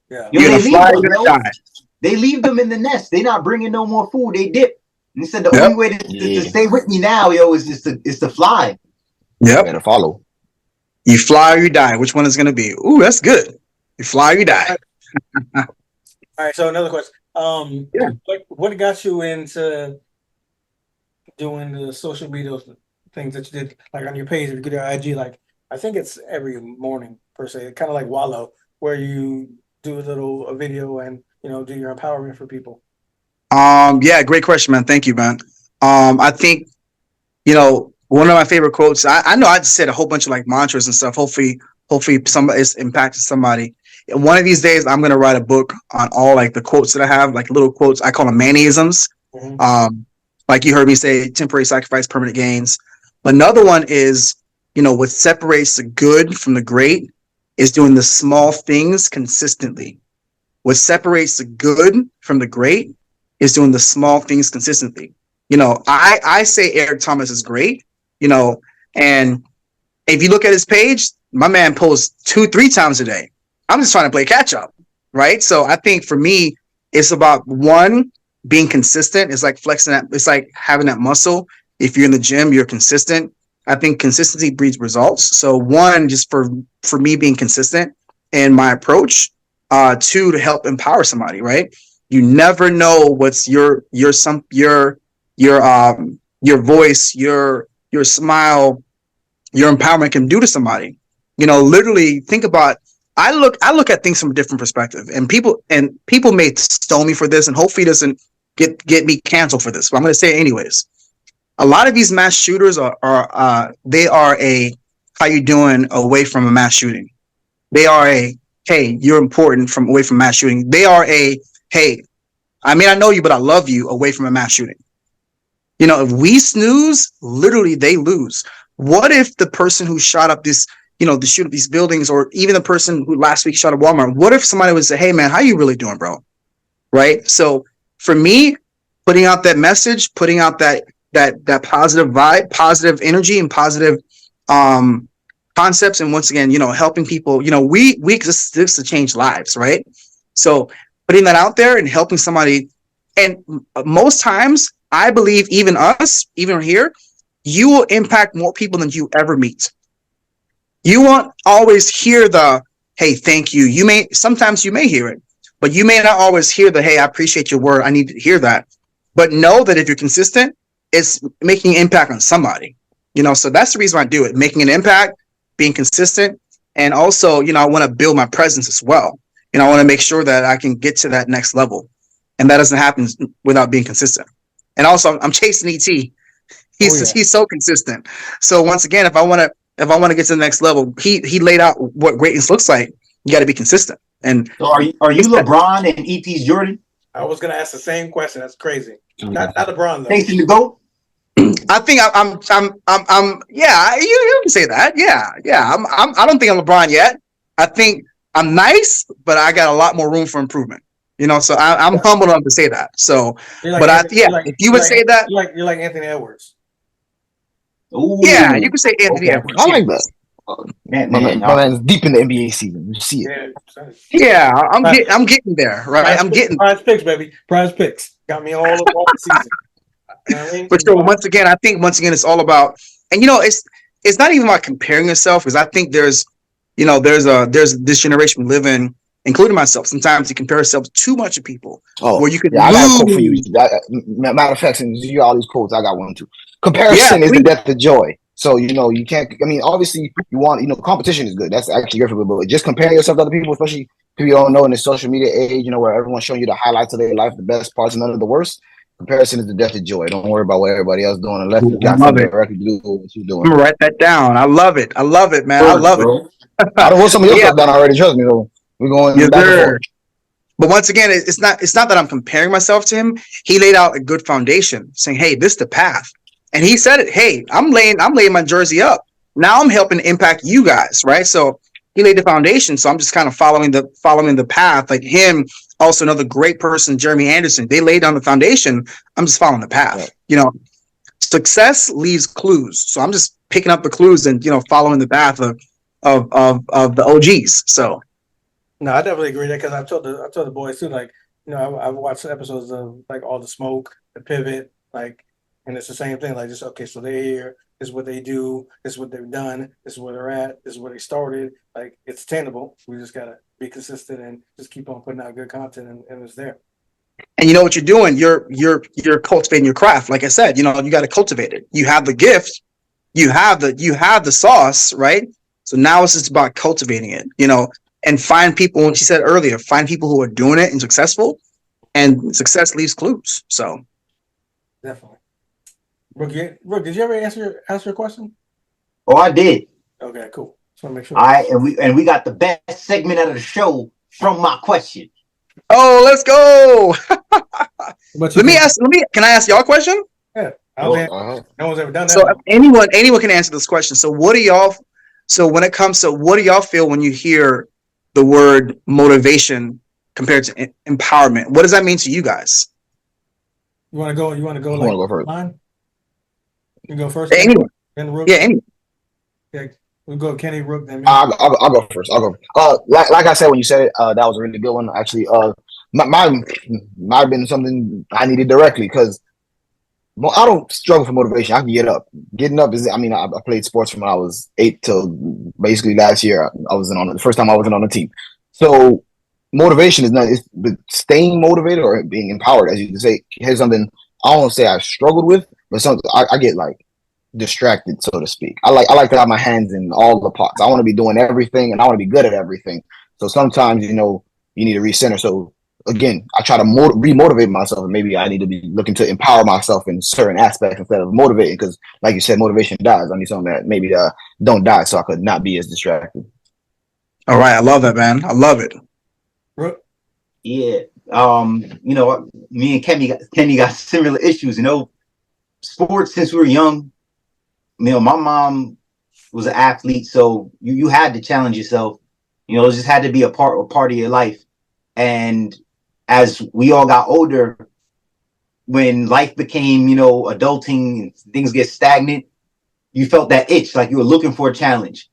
Yeah. You're gonna fly, you're gonna die. They leave them in the nest. They're not bringing no more food. They dip. And they said the only way to stay with me now, yo, is to fly. Yep. Better follow. You fly or you die. Which one is gonna be? Ooh, that's good. You fly or you die. All right. So another question. What got you into doing the social media things that you did, like on your page, if you go to your IG, like I think it's every morning per se, kind of like Wallow, where you do a video and, you know, do your empowerment for people. Yeah, great question, man. Thank you, man. I think, you know, one of my favorite quotes, I know I just said a whole bunch of like mantras and stuff. Hopefully somebody's impacted somebody. And one of these days I'm gonna write a book on all like the quotes that I have, like little quotes. I call them mannerisms. Like you heard me say, temporary sacrifice, permanent gains. Another one is, you know, what separates the good from the great is doing the small things consistently. What separates the good from the great is doing the small things consistently. You know, I say Eric Thomas is great, you know, and if you look at his page, my man posts 2-3 times a day. I'm just trying to play catch up, right? So I think for me, it's about one, being consistent. It's like flexing that. It's like having that muscle. If you're in the gym, you're consistent. I think consistency breeds results. So one, just for me being consistent in my approach. Two, to help empower somebody, right? You never know what's your voice, your smile, your empowerment can do to somebody. You know, literally think about. I look at things from a different perspective, and people may stone me for this, and hopefully it doesn't get me canceled for this, but I'm going to say it anyways. A lot of these mass shooters are a how you doing away from a mass shooting. They are a hey, you're important from away from mass shooting. They are a hey, I mean I know you, but I love you away from a mass shooting. You know, if we snooze, literally they lose. What if the person who shot up this the shoot of these buildings, or even the person who last week shot at Walmart. What if somebody would say, hey man, how you really doing, bro? Right? So for me, putting out that message, putting out that positive vibe, positive energy, and positive concepts, and once again, helping people, we exist to change lives, right? So putting that out there and helping somebody, and most times I believe even us, even here, you will impact more people than you ever meet. You won't always hear the, hey, thank you. Sometimes you may hear it, but you may not always hear the, hey, I appreciate your word. I need to hear that. But know that if you're consistent, it's making an impact on somebody, so that's the reason I do it, making an impact, being consistent. And also, I want to build my presence as well. I want to make sure that I can get to that next level. And that doesn't happen without being consistent. And also I'm chasing ET. He's so consistent. So once again, if I want to get to the next level, he laid out what greatness looks like. You got to be consistent. And so are you LeBron and ET's Jordan? I was gonna ask the same question. That's crazy. Not LeBron though. Thanks to go. I think I'm yeah, you can say that. Yeah. I don't think I'm LeBron yet. I think I'm nice, but I got a lot more room for improvement. So I'm humble enough to say that. So, if you would say that, you're like Anthony Edwards. Ooh. Yeah, you could say Anthony Edwards. I like that. My man's deep in the NBA season. You see it. Yeah, I'm getting there, right? I'm getting prize picks, baby. Prize picks got me all the season. You know what I mean? But so once again, it's all about, and it's not even about comparing yourself, because I think there's this generation we live in, including myself. Sometimes you compare yourself too much to people. Oh, where you could I got a quote for you. Matter of fact, since you got all these quotes, I got one too. Comparison is the death of joy. So you can't. I mean, obviously, you want competition is good. That's actually good for people. But just comparing yourself to other people, especially people you don't know in the social media age, where everyone's showing you the highlights of their life, the best parts, and none of the worst. Comparison is the death of joy. Don't worry about what everybody else doing unless you got something directly to do with what you're doing. I'm gonna write that down. I love it, man. I love it. I don't want somebody else done already. Trust me, though. We're going back and forth. But once again, it's not that I'm comparing myself to him. He laid out a good foundation, saying, "Hey, this is the path." And he said it. Hey, I'm laying my jersey up. Now I'm helping to impact you guys, right? So he laid the foundation. So I'm just kind of following the path. Like him, also another great person, Jeremy Anderson. They laid down the foundation. I'm just following the path. Right. Success leaves clues. So I'm just picking up the clues and following the path of the OGs. So. No, I definitely agree that, because I told the boys too. Like, I've watched episodes of like All the Smoke, The Pivot, like. And it's the same thing, like, just, okay, so they're here, this is what they do, this is what they've done, this is where they're at, this is where they started. Like, it's attainable. We just got to be consistent and just keep on putting out good content, and it's there. And you know what you're doing? You're cultivating your craft. Like I said, you got to cultivate it. You have the gift, you have the sauce, right? So now it's just about cultivating it, and find people, and she said earlier, find people who are doing it and successful, and success leaves clues. So. Definitely. Brooke, did you ever answer your question? Oh, I did. Okay, cool. Just want to make sure. All right, and we got the best segment of the show from my question. Oh, let's go. Can I ask y'all a question? Yeah. No one's ever done that. So anyone can answer this question. So when do y'all feel when you hear the word motivation compared to empowerment? What does that mean to you guys? You want to go? I want to go first. Line? You go first. Anyone? Yeah, anyone. Yeah, we'll go Kenny, Rook, then me. I'll go first. Like I said when you said it, that was a really good one. Actually, might have been something I needed directly, because I don't struggle for motivation. I can get up. Getting up is. I mean, I played sports from when I was 8 till basically last year. I wasn't on the first time I wasn't on the team. So motivation is not. It's staying motivated or being empowered, as you can say. Here's something I won't say I struggled with, but something I get like distracted, so to speak. I like to have my hands in all the pots. I want to be doing everything, and I want to be good at everything. So sometimes you need to recenter. So again, I try to remotivate myself, and maybe I need to be looking to empower myself in certain aspects instead of motivating, because like you said, motivation dies. I need something that maybe don't die, so I could not be as distracted. All right, I love that, man. I love it. Yeah. Me and Kenny got similar issues. Sports, since we were young, my mom, was an athlete, so you had to challenge yourself. You know, it just had to be a part of your life. And as we all got older, when life became, you know, adulting and things get stagnant, you felt that itch, like you were looking for a challenge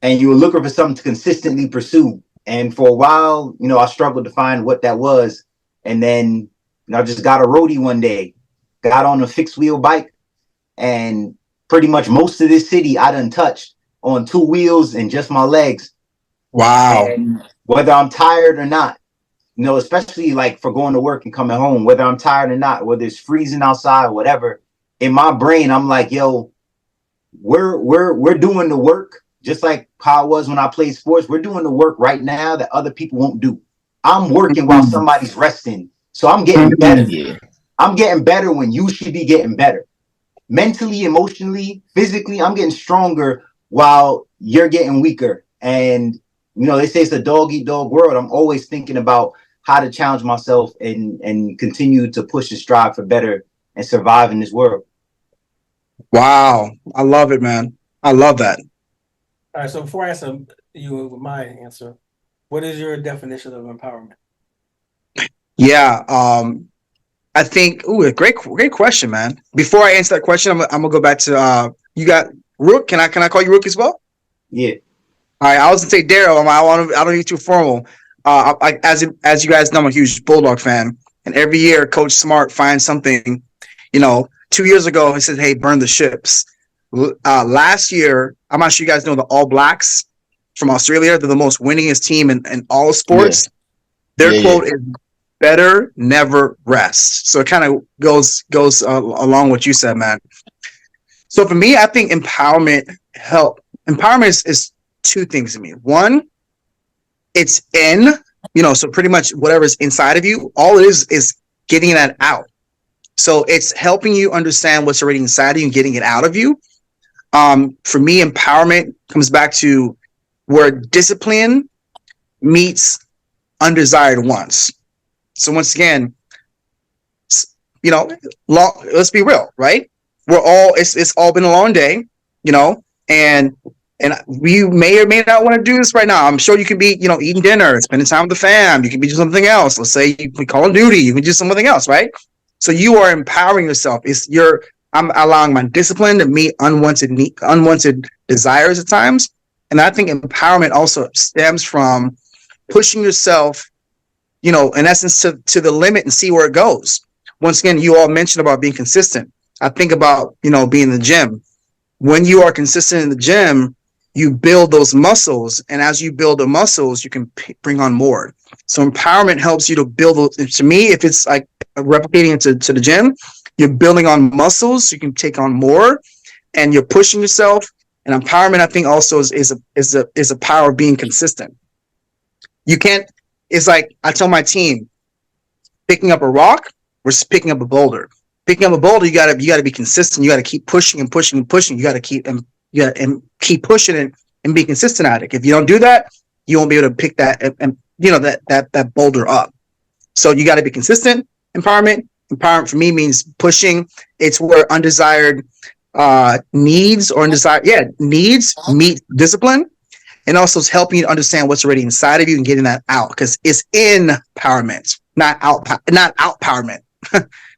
and you were looking for something to consistently pursue. And for a while, you know, I struggled to find what that was. And then, you know, I just got a roadie one day, got on a fixed wheel bike, and pretty much most of this city I done touched on two wheels and just my legs. Wow. And whether I'm tired or not, you know, especially like for going to work and coming home, whether I'm tired or not, whether it's freezing outside or whatever, in my brain, I'm like, yo, we're doing the work just like how it was when I played sports. We're doing the work right now that other people won't do. I'm working while somebody's resting. So I'm getting better. Yeah. I'm getting better when you should be getting better. Mentally, emotionally, physically, I'm getting stronger while you're getting weaker. And, you know, they say it's a dog eat dog world. I'm always thinking about how to challenge myself and continue to push and strive for better and survive in this world. Wow. I love it, man. I love that. All right, so before I answer you my answer, what is your definition of empowerment? Yeah. I think, a great question, man. Before I answer that question, I'm gonna go back to you got Rook. Can I call you Rook as well? Yeah. All right, I was gonna say Daryl. I don't get too formal. As you guys know, I'm a huge Bulldog fan, and every year Coach Smart finds something. You know, 2 years ago he said, "Hey, burn the ships." Last year, I'm not sure you guys know the All Blacks from Australia. They're the most winningest team in all sports. Yeah. Their quote is "Better never rest." So it kind of goes along what you said, man. So for me, I think empowerment is two things to me. One, it's so pretty much whatever's inside of you, all it is getting that out. So it's helping you understand what's already inside of you and getting it out of you. For me, empowerment comes back to where discipline meets undesired wants. So once again, you know, let's be real, right? It's all been a long day, you know, and we may or may not want to do this right now. I'm sure you can be, you know, eating dinner, spending time with the fam. You can be doing something else. Let's say you can call on duty. You can do something else, right? So you are empowering yourself. I'm allowing my discipline to meet unwanted desires at times. And I think empowerment also stems from pushing yourself, you know, in essence to the limit and see where it goes. Once again, you all mentioned about being consistent. I think about, you know, being in the gym. When you are consistent in the gym, you build those muscles. And as you build the muscles, you can bring on more. So empowerment helps you to build those. To me, if it's like replicating into the gym, you're building on muscles, so you can take on more, and you're pushing yourself. And empowerment, I think, also is a power of being consistent. You can't. It's like I tell my team, picking up a rock versus picking up a boulder. Picking up a boulder, you gotta be consistent. You gotta keep pushing and pushing and pushing. You gotta keep pushing it and be consistent at it. If you don't do that, you won't be able to pick that and you know that boulder up. So you got to be consistent. Empowerment for me means pushing. It's where undesired needs meet discipline, and also it's helping you to understand what's already inside of you and getting that out, because it's empowerment, not outpowerment.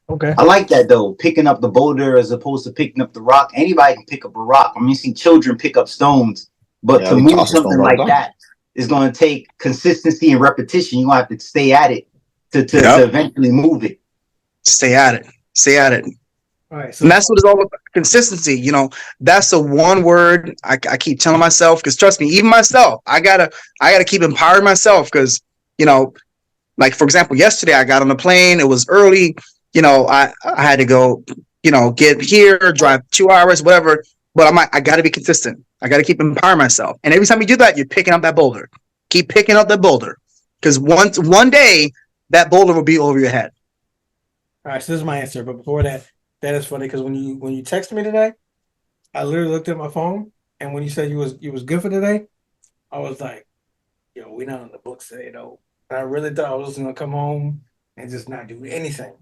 Okay. I like that though, picking up the boulder as opposed to picking up the rock. Anybody can pick up a rock. I mean, you see children pick up stones, but to move something like that is going to take consistency and repetition. You're going to have to stay at it to eventually move it. Stay at it. All right. So And that's what it's all about, consistency. You know, that's the one word I keep telling myself, because trust me, even myself, I gotta keep empowering myself, because, you know, like for example, yesterday I got on the plane. It was early. You know, I had to go, you know, get here, drive 2 hours, whatever. But I got to be consistent. I got to keep empowering myself. And every time you do that, you're picking up that boulder. Keep picking up that boulder, because one day that boulder will be over your head. all right, so this is my answer. But before that is funny, because when you texted me today, I literally looked at my phone, and when you said you was good for today, I was like, yo, we not on the books today though. And I really thought I was just gonna come home and just not do anything.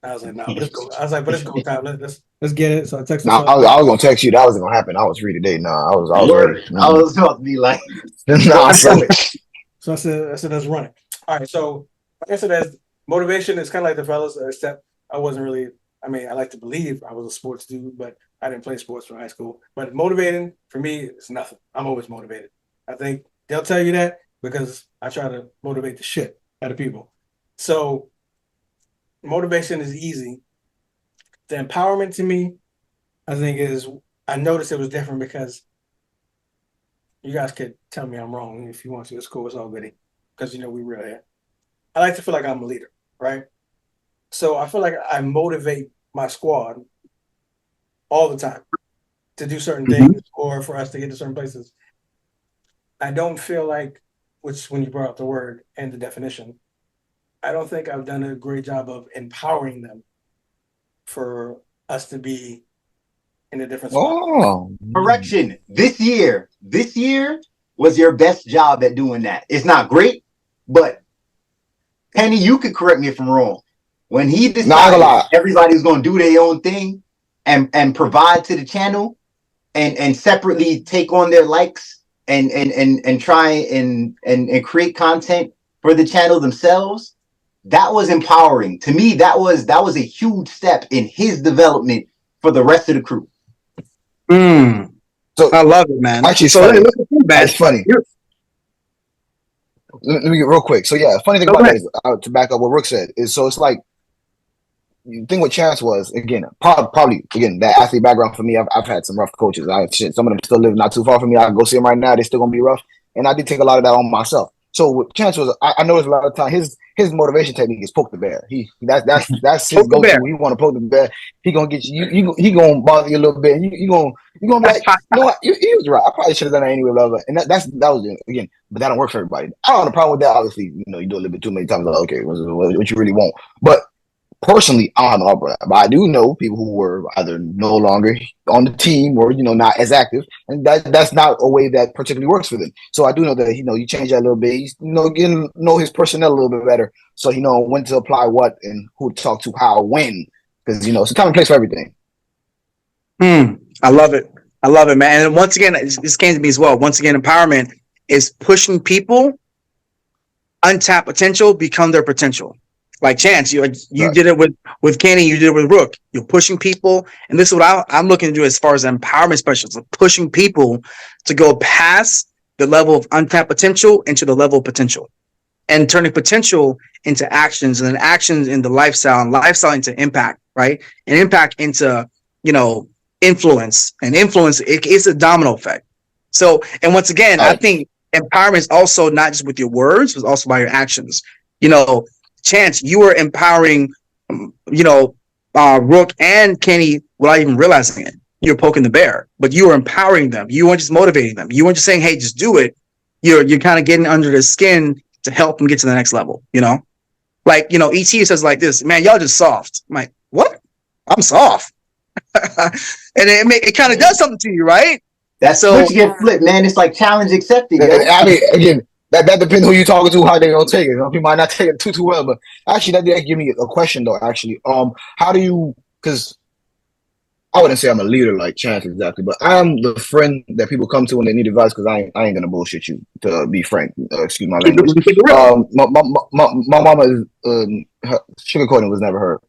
I was like, no, let's go. I was like, but it's go time. Let's get it. So I texted. Nah, I was gonna text you. That wasn't gonna happen. I was free today. Nah, I was Word. ready. I was about to be like, Nah, Let's son. do it. So I said, let's run it. All right. So like I said, as motivation is kind of like the fellas, except I wasn't really. I mean, I like to believe I was a sports dude, but I didn't play sports from high school. But motivating for me is nothing. I'm always motivated. I think they'll tell you that because I try to motivate the shit out of people. So motivation is easy. The empowerment to me, I think is I noticed it was different because you guys could tell me I'm wrong if you want to. It's cool. It's all goody because we real here. I like to feel like I'm a leader, right? So I feel like I motivate my squad all the time to do certain things or for us to get to certain places. I don't feel like, which when you brought up the word and the definition, I don't think I've done a great job of empowering them for us to be in a different spot. Oh, correction. This year was your best job at doing that. It's not great, but Penny, you could correct me if I'm wrong. When he decided everybody's going to do their own thing and provide to the channel and separately take on their likes and try and create content for the channel themselves, that was empowering. To me, that was a huge step in his development for the rest of the crew. So I love it, man. Actually, it's funny. Let me get real quick. So yeah, funny thing about that is, to back up what Rook said is, so it's like the thing with Chance was, again, probably again that athlete background for me. I've had some rough coaches. Some of them still live not too far from me. I can go see them right now. They're still gonna be rough, and I did take a lot of that on myself. So what Chance was, I noticed a lot of time his motivation technique is poke the bear. That's his go-to. He want to poke the bear. He gonna get you. He gonna bother you a little bit. You gonna be like, you know what? He was right. I probably should have done that anyway. Blah, blah. And that was it. Again, but that don't work for everybody. I don't have a problem with that. Obviously, you do a little bit too many times. Like, okay, what you really want, but. Personally, I don't have no problem with that, but I do know people who were either no longer on the team or not as active, and that's not a way that particularly works for them. So I do know that you change that a little bit. He's getting know his personnel a little bit better, so when to apply what and who to talk to, how, when, because it's a time and place for everything. I love it, man. And once again, this came to me as well. Once again, empowerment is pushing people untap potential, become their potential. Like Chance, you did it with Kenny, you did it with Rook. You're pushing people, and this is what I'm looking to do as far as empowerment specialists, pushing people to go past the level of untapped potential into the level of potential, and turning potential into actions, and then actions into lifestyle, and lifestyle into impact, right? And impact into influence, and influence it's a domino effect. So, and once again, I think empowerment is also not just with your words, but also by your actions. Chance, you were empowering, Rook and Kenny without even realizing it. You're poking the bear, but you were empowering them. You weren't just motivating them. You weren't just saying, "Hey, just do it." You're kind of getting under their skin to help them get to the next level. Like ET says like this, "Man, y'all just soft." I'm like, "What? I'm soft," and it kind of does something to you, right? That's so switch get flipped, man. It's like challenge accepted. I mean, again. That depends who you're talking to, how they're gonna take it. People might not take it too well, but actually, that did give me a question though. Actually, how do you? Because I wouldn't say I'm a leader like Chance exactly, but I'm the friend that people come to when they need advice. Because I ain't gonna bullshit you, to be frank. Excuse my language. My mama is sugarcoating was never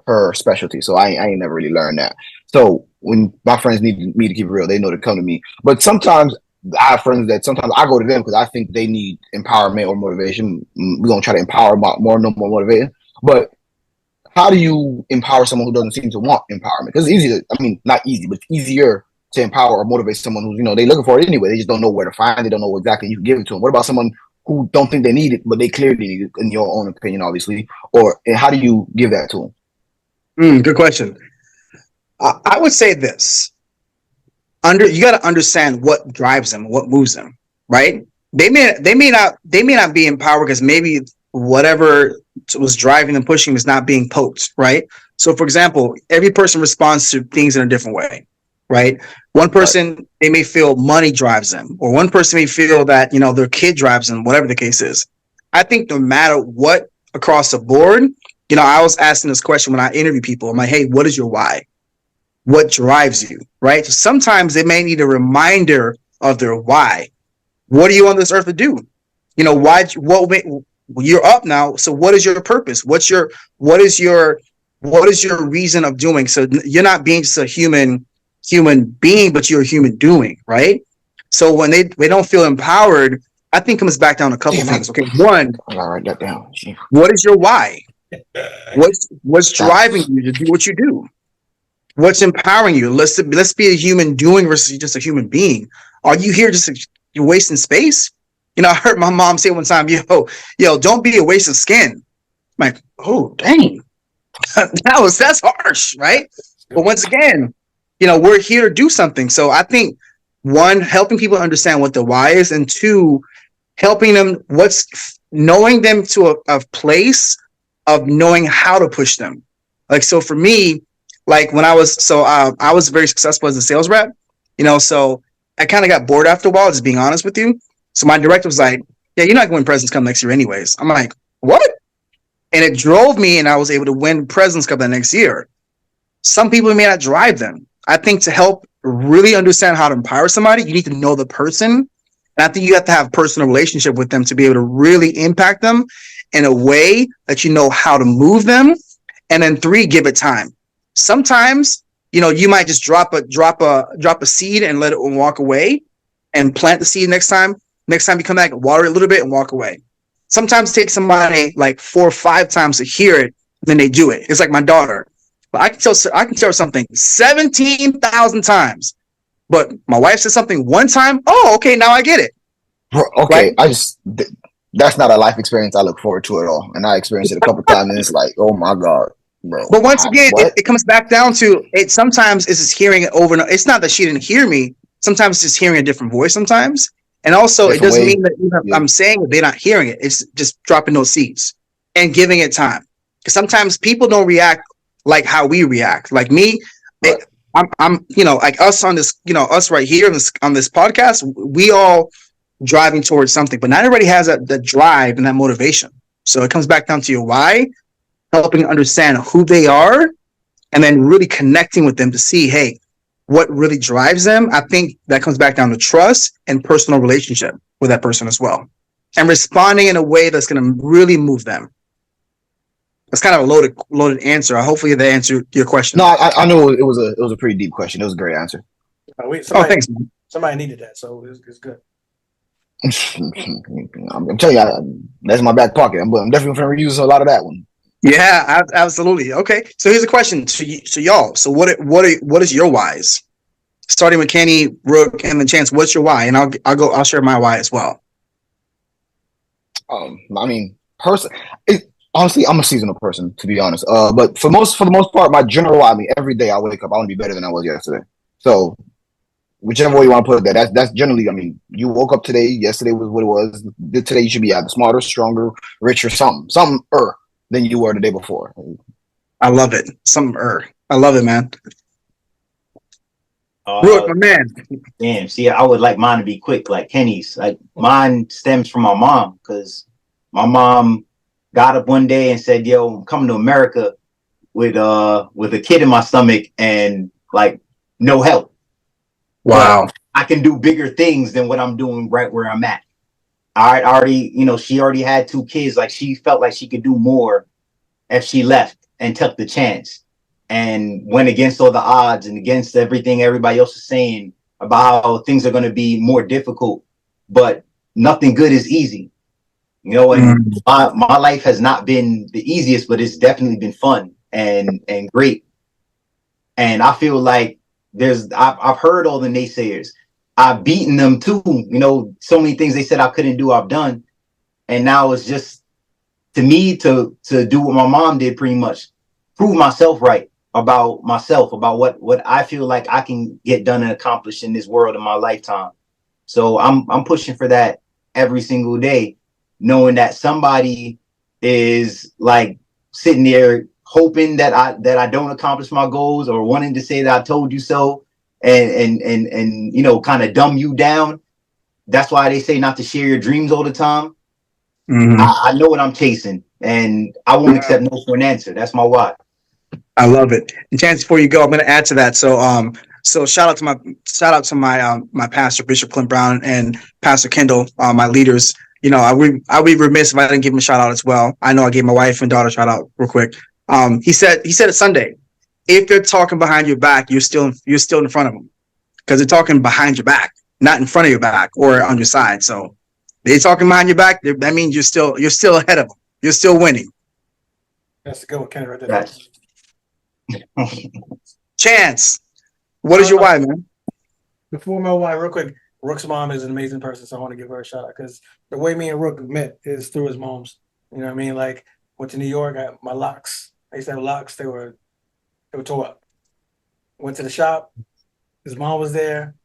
her specialty, so I ain't never really learned that. So when my friends need me to keep it real, they know to come to me. But sometimes I have friends that sometimes I go to them because I think they need empowerment or motivation. We're going to try to empower more, no more motivated. But how do you empower someone who doesn't seem to want empowerment? Because it's easy not easy, but it's easier to empower or motivate someone who's, they're looking for it anyway. They just don't know where to find it. They don't know exactly you can give it to them. What about someone who don't think they need it, but they clearly need it, in your own opinion, obviously? And how do you give that to them? Good question. I would say this. You got to understand what drives them, what moves them, right? They may not be empowered because maybe whatever was driving them, pushing them is not being poked, right? So, for example, every person responds to things in a different way, right? One person, they may feel money drives them, or one person may feel that their kid drives them, whatever the case is. I think no matter what, across the board, I was asking this question when I interview people. I'm like, hey, what is your why? What drives you, right? So sometimes they may need a reminder of their why. What are you on this earth to do? Why? You're up now. So what is your purpose? What is your reason of doing? So you're not being just a human being, but you're a human doing, right? So when they don't feel empowered, I think it comes back down to a couple things. Okay, one, I gotta write that down. what is your why? What's driving you to do what you do? What's empowering you? Let's be a human doing versus just a human being. Are you here just you're wasting space? I heard my mom say one time, yo, don't be a waste of skin. I'm like, oh, dang. That's harsh, right? But once again, we're here to do something. So I think, one, helping people understand what the why is, and two, helping them knowing them to a place of knowing how to push them. Like, so for me, like when I was very successful as a sales rep, so I kind of got bored after a while, just being honest with you. So my director was like, yeah, you're not going to win President's Cup next year anyways. I'm like, what? And it drove me, and I was able to win President's Cup the next year. Some people may not drive them. I think to help really understand how to empower somebody, you need to know the person. And I think you have to have a personal relationship with them to be able to really impact them in a way that you know how to move them. And then three, give it time. Sometimes, you might just drop a seed and let it walk away, and plant the seed next time. Next time you come back, water it a little bit and walk away. Sometimes it takes somebody like 4 or 5 times to hear it, then they do it. It's like my daughter. But I can tell her something 17,000 times. But my wife says something one time. Oh, okay, now I get it. Okay, right? That's not a life experience I look forward to at all. And I experienced it a couple times, and it's like, oh my God, bro. But once again, it comes back down to it. Sometimes it's just hearing it over and over. It's not that she didn't hear me. Sometimes it's just hearing a different voice sometimes. And also, it doesn't mean that I'm saying that they're not hearing it. It's just dropping those seeds and giving it time. Because sometimes people don't react like how we react. Like me, right. I'm like us on this, us right here on this podcast, we all driving towards something, but not everybody has that drive and that motivation. So it comes back down to your why, helping understand who they are, and then really connecting with them to see, hey, what really drives them. I think that comes back down to trust and personal relationship with that person as well, and responding in a way that's going to really move them. That's kind of a loaded answer. Hopefully that answered your question. No, I know it was a pretty deep question. It was a great answer. Thanks, man. Somebody needed that, so it's good. I'm telling you, that's my back pocket. I'm definitely going to reuse a lot of that one. Yeah, absolutely. Okay, so here's a question to y'all. So what is your whys? Starting with Kenny, Rook, and then Chance. What's your why? And I'll share my why as well. Honestly, I'm a seasonal person, to be honest. But for the most part, my general why, every day I wake up, I want to be better than I was yesterday. So whichever way you want to put it, that's generally, you woke up today, yesterday was what it was. Today you should be either smarter, stronger, richer, something than you were the day before. I love it. I love it, man. Rook, my man. Damn, see, I would like mine to be quick, like Kenny's. Like mine stems from my mom, because my mom got up one day and said, "Yo, I'm coming to America with a kid in my stomach and like no help. Wow, but I can do bigger things than what I'm doing right where I'm at." She already had 2 kids. Like she felt like she could do more if she left and took the chance and went against all the odds and against everything everybody else is saying about how things are going to be more difficult. But nothing good is easy. And my life has not been the easiest, but it's definitely been fun and great. And I feel like I've heard all the naysayers. I've beaten them too. So many things they said I couldn't do, I've done. And now it's just to me to do what my mom did, pretty much prove myself right about myself, about what I feel like I can get done and accomplish in this world in my lifetime. So I'm pushing for that every single day, knowing that somebody is like sitting there hoping that I don't accomplish my goals or wanting to say that I told you so and kind of dumb you down. That's why they say not to share your dreams all the time. Mhm. I know what I'm chasing, and I won't accept no for an answer. That's my why. I love it. And Chance, before you go, I'm going to add to that. So shout out to my pastor Bishop Clint Brown and Pastor Kendall, my leaders. You know, I would be remiss if I didn't give them a shout out as well. I know I gave my wife and daughter a shout out real quick. He said it Sunday. If they're talking behind your back, you're still in front of them, because they're talking behind your back, not in front of your back or on your side. So they're talking behind your back. That means you're still ahead of them. You're still winning. That's a good one, Kenny, right there. That's Chance, what is your why, man? Before my wife, real quick, Rook's mom is an amazing person, so I want to give her a shout out because the way me and Rook met is through his mom's. You know what I mean? Like, went to New York, my locks. I used to have locks. They were tore up. Went to the shop. His mom was there.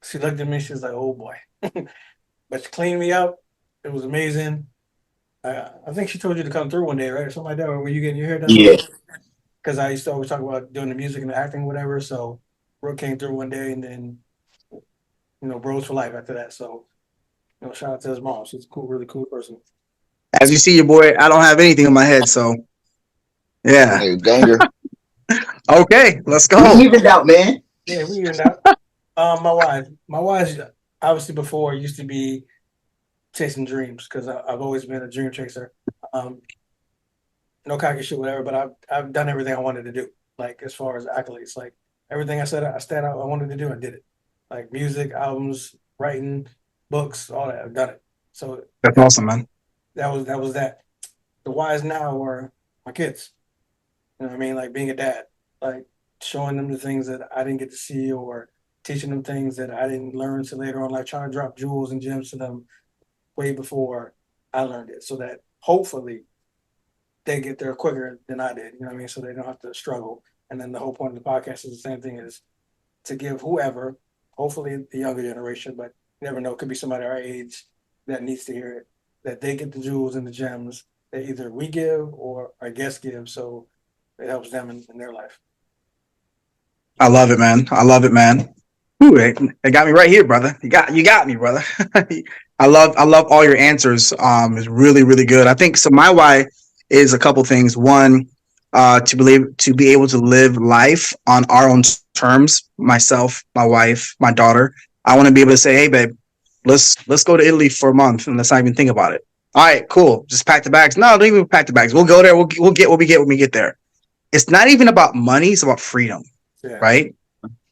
She looked at me. She was like, "Oh boy," but she cleaned me up. It was amazing. I think she told you to come through one day, right, or something like that. Or were you getting your hair done? yeah. Because I used to always talk about doing the music and the acting, whatever. So Rook came through one day, and then bros for life after that. So shout out to his mom. She's a cool, really cool person. As you see, your boy, I don't have anything in my head, so yeah. Hey, Ganger. Okay, let's We go. evened out, man. Yeah, we hear that. My wife, obviously before used to be chasing dreams because I've always been a dream chaser. No cocky shit, whatever, but I've done everything I wanted to do. Like as far as accolades, like everything I said I wanted to do, I did it. Like music, albums, writing, books, all that. I've done it. So That's awesome, man. that was that. The whys now were my kids. You know what I mean? Like being a dad, like showing them the things that I didn't get to see or teaching them things that I didn't learn until later on, like trying to drop jewels and gems to them way before I learned it so that hopefully they get there quicker than I did. You know what I mean? So they don't have to struggle. And then the whole point of the podcast is the same thing, is to give whoever, hopefully the younger generation, but you never know, it could be somebody our age that needs to hear it, that they get the jewels and the gems that either we give or our guests give. So it helps them in their life. I love it, man. I love it, man. Ooh, it got me right here, brother. You got me, brother. I love all your answers. It's really, really good. I think so. My why is a couple things. One, to be able to live life on our own terms. Myself, my wife, my daughter. I want to be able to say, "Hey, babe, let's go to Italy for a month and let's not even think about it." All right, cool. Just pack the bags. No, don't even pack the bags. We'll go there. We'll get what we get when we get there. It's not even about money. It's about freedom, right?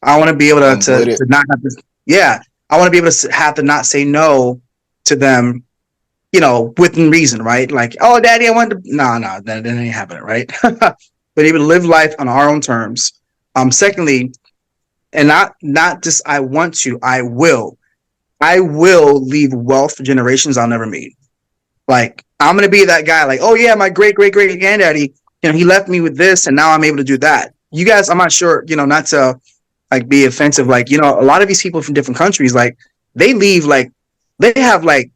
I want to be able to not have to. Yeah, I want to be able to have to not say no to them, within reason, right? Like, oh, daddy, I want to. No, that ain't happening, right? But able to live life on our own terms. Secondly, and not just I want to, I will leave wealth for generations I'll never meet. Like, I'm gonna be that guy. Like, oh yeah, my great granddaddy, he left me with this, and now I'm able to do that. You guys, I'm not sure, not to like be offensive. Like, a lot of these people from different countries, like they leave, like they have like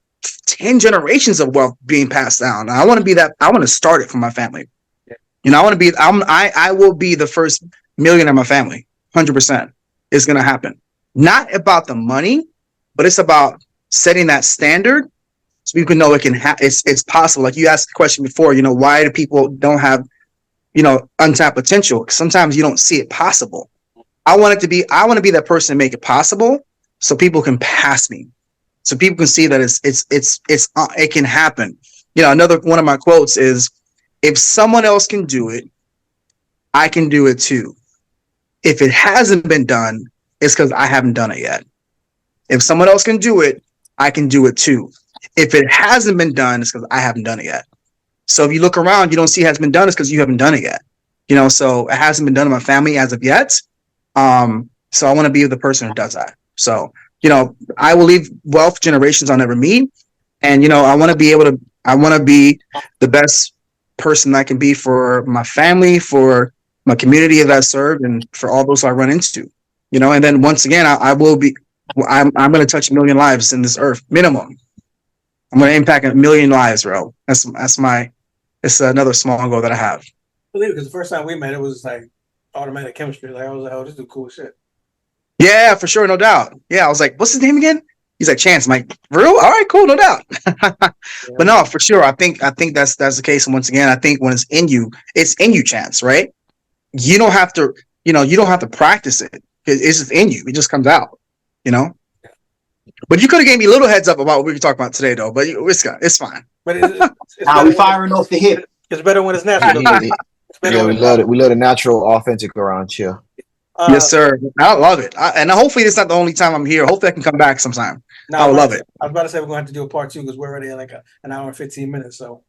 10 generations of wealth being passed down. And I want to be that. I want to start it for my family. I want to be. I will be the first millionaire in my family. 100%. It's gonna happen. Not about the money, but it's about setting that standard so people know it can. It's possible. Like you asked the question before. Why do people don't have untapped potential? Sometimes you don't see it possible. I want to be that person to make it possible so people can pass me. So people can see that it can happen. Another one of my quotes is, if someone else can do it, I can do it too. If it hasn't been done, it's because I haven't done it yet. If someone else can do it, I can do it too. If it hasn't been done, it's because I haven't done it yet. So if you look around, you don't see it has been done, it's because you haven't done it yet. So it hasn't been done in my family as of yet. So I want to be the person who does that. So, I will leave wealth generations I'll never meet. And, I want to be the best person I can be for my family, for my community that I serve, and for all those I run into, and then once again, I'm going to touch 1 million lives in this earth, minimum. I'm going to impact 1 million lives, bro. It's another small goal that I have. I believe it, because the first time we met, it was like automatic chemistry. Like I was like, oh, this is cool shit. Yeah, for sure, no doubt. Yeah, I was like, what's his name again? He's like, Chance. I'm like, real? All right, cool, no doubt. But no, for sure. I think that's the case. And once again, I think when it's in you, Chance, right? You don't have to, you don't have to practice it. It's just in you. It just comes out, you know. But you could have gave me a little heads up about what we were talking about today, though. But it's fine. But it's Now we firing off the hip. It's better when it's natural. Yeah, we love the natural, authentic around here. Yes, sir. I love it. And hopefully it's not the only time I'm here. Hopefully I can come back sometime. I would love it. I was about to say we're going to have to do a part 2 because we're already at like an hour and 15 minutes. So,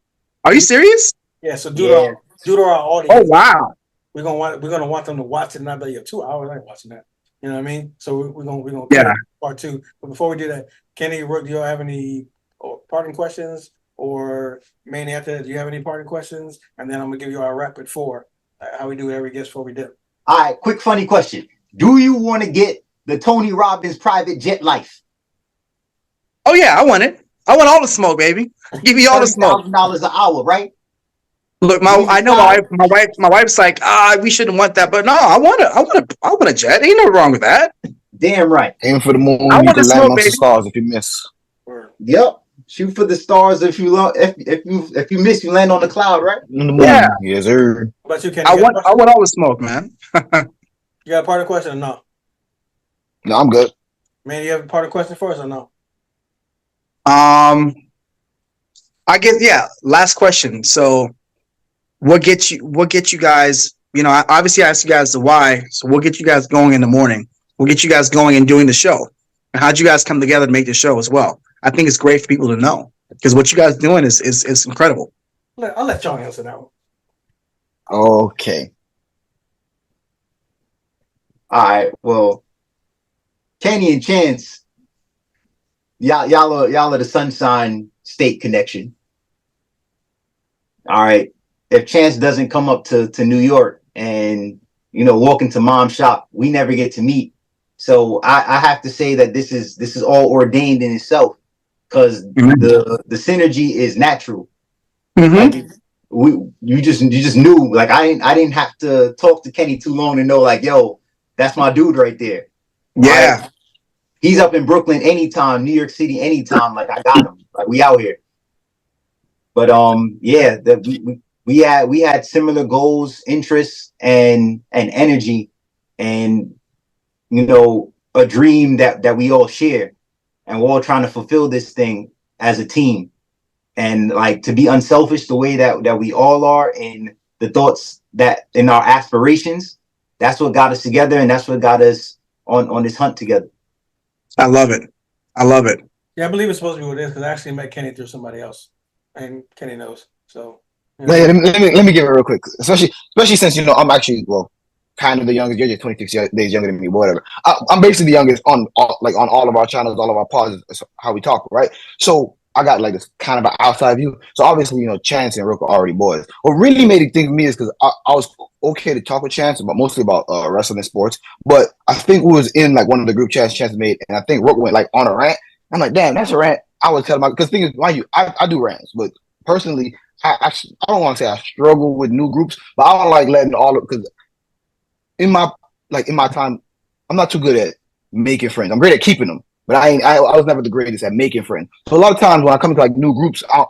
are you serious? Yeah. So due to our audience. Oh wow. We're gonna want them to watch it and not be like 2 hours. I ain't watching that. You know what I mean? So we're gonna part 2. But before we do that, Kenny, Rook, do y'all have any parting questions? Or Manny, after that, do you have any parting questions? And then I'm gonna give you our rapid 4, how we do every guest before we dip. All right, quick funny question. Do you want to get the Tony Robbins private jet life? Oh yeah, I want it. I want all the smoke, baby. Give me all the smoke. $1,000 an hour, right? Look, I know my wife's like, we shouldn't want that, but no, I want a jet. Ain't no wrong with that. Damn right. Aim for the moon. I You want can the land smoke, amongst the baby. stars if you miss. Yep. Shoot for the stars. If you miss, you land on the cloud, right? In the moon. Yeah. Yes, sir. What about you, Kenny? I want all the smoke, man. You got a parting question or no? No, I'm good. Man, you have a parting question for us or no? I guess last question. So what gets you guys, obviously I asked you guys the why, so what gets you guys going in the morning? What gets you guys going and doing the show? And how'd you guys come together to make the show as well? I think it's great for people to know because what you guys doing is incredible. I'll let y'all answer that one. Okay. All right. Well, Kenny and Chance, y'all are the Sunshine State connection. All right. If Chance doesn't come up to New York and walk into Mom's shop, we never get to meet. So I have to say that this is all ordained in itself because the synergy is natural. Mm-hmm. Like, you just knew. Like I didn't have to talk to Kenny too long to know. Like, yo, that's my dude right there. Yeah. Right? He's up in Brooklyn anytime, New York City anytime. Like I got him. Like we out here. But we had similar goals, interests, and energy, and a dream that we all share, and we're all trying to fulfill this thing as a team. And like to be unselfish the way that we all are, in the thoughts that in our aspirations, that's what got us together, and that's what got us on this hunt together. I love it. Yeah, I believe it's supposed to be what it is because I actually met Kenny through somebody else, and Kenny knows. So Let me give it real quick, especially since I'm actually kind of the youngest. You're just 26 days younger than me, but whatever. I'm basically the youngest on all of our channels, all of our pods, how we talk, right? So I got like this kind of an outside view. So obviously, Chance and Rook are already boys. What really made it think for me is because I was okay to talk with Chance, but mostly about wrestling and sports. But I think we was in like one of the group chats Chance made, and I think Rook went like on a rant. I'm like, damn, that's a rant. I would tell him because thing is, mind you, I do rants, but personally, I don't want to say I struggle with new groups, but I don't like letting all of because in my time, I'm not too good at making friends. I'm great at keeping them. But I was never the greatest at making friends. So a lot of times when I come to like new groups, I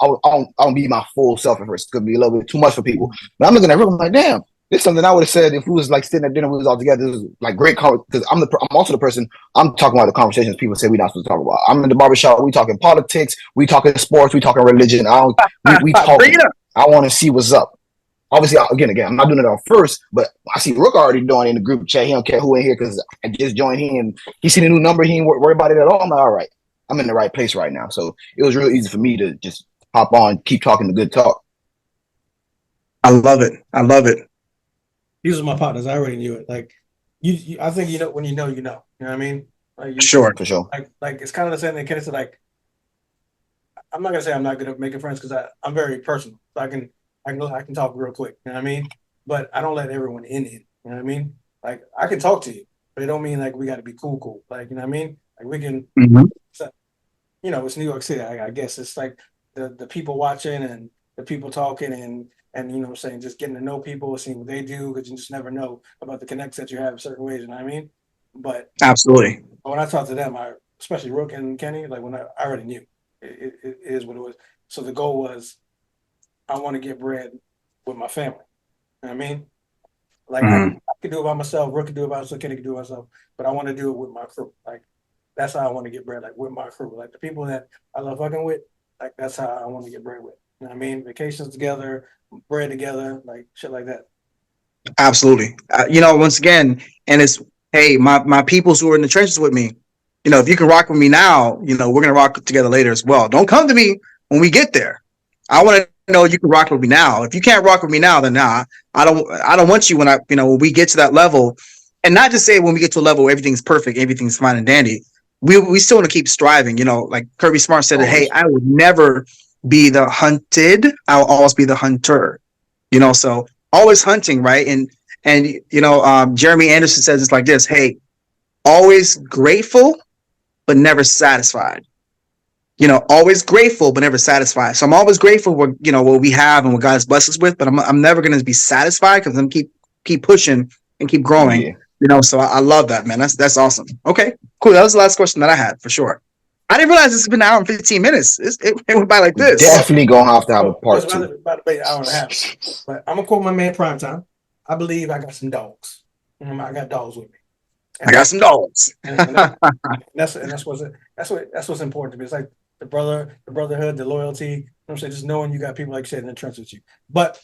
don't be my full self at first. It's gonna be a little bit too much for people. But I'm looking at it, I'm like, damn, this is something I would have said if we was like sitting at dinner, we was all together. This is like great because I'm also the person I'm talking about the conversations people say we're not supposed to talk about. I'm in the barbershop, we talking politics, we talking sports, we talking religion. We talking. I want to see what's up. Obviously, again, I'm not doing it on first, but I see Rook already doing it in the group chat. He don't care who in here because I just joined him and he seen a new number. He ain't worry about it at all. I'm like, all right, I'm in the right place right now. So it was really easy for me to just hop on, keep talking the good talk. I love it. These are my partners. I already knew it. Like you I think when you know. You know what I mean? Like Sure. For sure. Like it's kind of the same thing. Kenny said, like, I'm not gonna say I'm not good at making friends because I'm very personal. So I can talk real quick, you know what I mean? But I don't let everyone in it, you know what I mean? Like, I can talk to you, but it don't mean, like, we got to be cool. Like, you know what I mean? Like, we can, it's New York City, I guess. It's like the people watching and the people talking and you know what I'm saying, just getting to know people, seeing what they do, because you just never know about the connects that you have in certain ways, you know what I mean? But absolutely. when I talk to them, especially Rook and Kenny, like when I already knew it is what it was. So the goal was, I want to get bread with my family. You know what I mean? Like I could do it by myself, Rook could do it by himself, Kenny could do it by himself, but I want to do it with my crew. Like that's how I want to get bread, like with my crew. Like the people that I love fucking with, like that's how I want to get bread with. You know what I mean? Vacations together, bread together, like shit like that. Absolutely. Once again, and it's, hey, my peoples who are in the trenches with me, if you can rock with me now, we're going to rock together later as well. Don't come to me when we get there. I want to know you can rock with me now. If you can't rock with me now, then nah, I don't want you when we get to that level. And not to say when we get to a level where everything's perfect, everything's fine and dandy. We still want to keep striving. Like Kirby Smart said, hey, I would never be the hunted. I'll always be the hunter. So always hunting, right? And Jeremy Anderson says it's like this: hey, always grateful, but never satisfied. Always grateful, but never satisfied. So I'm always grateful for what we have and what God's blessed us with, but I'm never going to be satisfied because I'm keep pushing and keep growing. So I love that, man. That's awesome. Okay, cool. That was the last question that I had for sure. I didn't realize it's been an hour and 15 minutes. It went by like this. Definitely gonna have to have a part two. About to be an hour and a half. But I'm gonna quote my man Primetime. I believe I got some dogs. I got dogs with me. I got some dogs. That's what's important to me. It's like the brotherhood, the loyalty. You know what I'm saying? Just knowing you got people like you said in the trench with you. But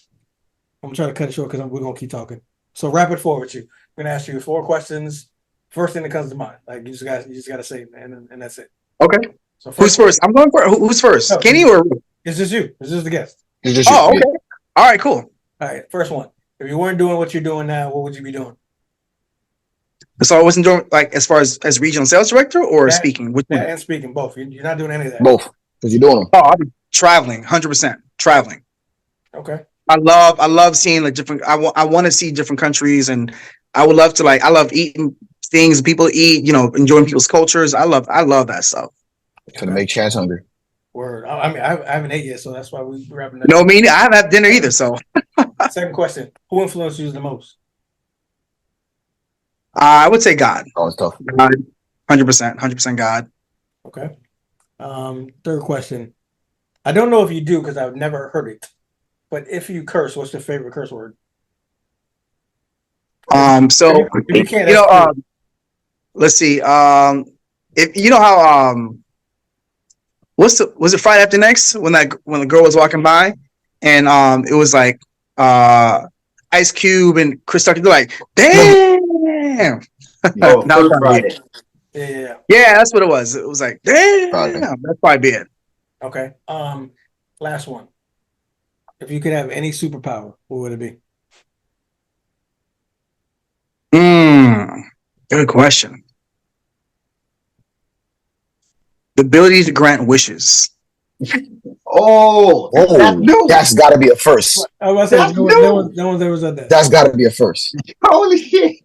I'm gonna try to cut it short because we're gonna keep talking. So rapid forward with you. I'm gonna ask you 4 questions. First thing that comes to mind. Like you just gotta say it, and that's it. Okay. So who's first? I'm going for who's first? No, Kenny or it's just you? It's just the guest. It's just you. Oh, okay. All right, cool. All right, first one. If you weren't doing what you're doing now, what would you be doing? So I wasn't doing like as far as regional sales director or speaking. Which one? And speaking, both. You're not doing any of that. Both, because you're doing them. Oh, I'll be traveling, 100% traveling. Okay. I love seeing like different. I want to see different countries, and I would love to I love eating things people eat. Enjoying people's cultures. I love that stuff. To make Chance hungry. Word. I mean, I haven't ate yet, so that's why we're wrapping up. No, I haven't had dinner either. So. Second question: who influenced you the most? I would say God. Oh, it's tough. 100% God. Okay. Third question: I don't know if you do because I've never heard it, but if you curse, what's your favorite curse word? So if you can't, let's see. If you know how was it Friday After Next when the girl was walking by and it was like Ice Cube and Chris Tucker, they're like, damn. Oh, Friday. Yeah, that's what it was. It was like, damn. Friday. That's probably it. Okay. Last one. If you could have any superpower, what would it be? Good question. The ability to grant wishes. That's got to be a first. I was about to say, no one's ever said that. That's got to be a first. Holy shit!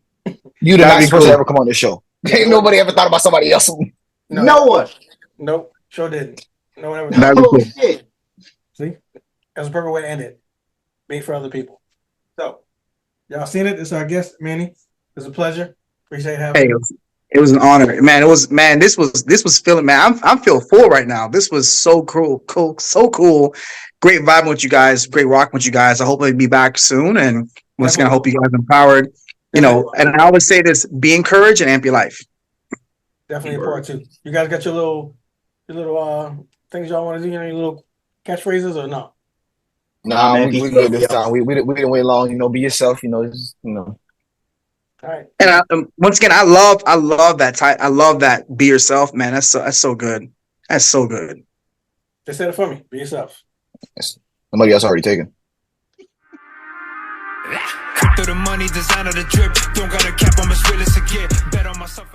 You the nicest person to ever come on this show. Ain't nobody ever thought about somebody else. No one. Nope. Sure didn't. No one ever. Oh shit! See, that's a perfect way to end it. Being for other people. So, y'all seen it? It's our guest, Manny. It was a pleasure. Appreciate having you. It was an honor, man. This was feeling, man. I'm feeling full right now. This was so cool, so cool. Great vibing with you guys. Great rocking with you guys. I hope I'll be back soon. And once again, I hope you guys are empowered. And I always say this: be encouraged and amp your life. Definitely important too. You guys got your little things y'all want to do? Your little catchphrases or no? Nah, we good this time. We didn't wait long. Be yourself. All right. And once again, I love that type. I love that. Be yourself, man. That's so good. That's so good. They said it for me. Be yourself. Somebody else already taken. Cut through the money, designer the drip. Don't got a cap, I'm as real as it get. Bet on myself.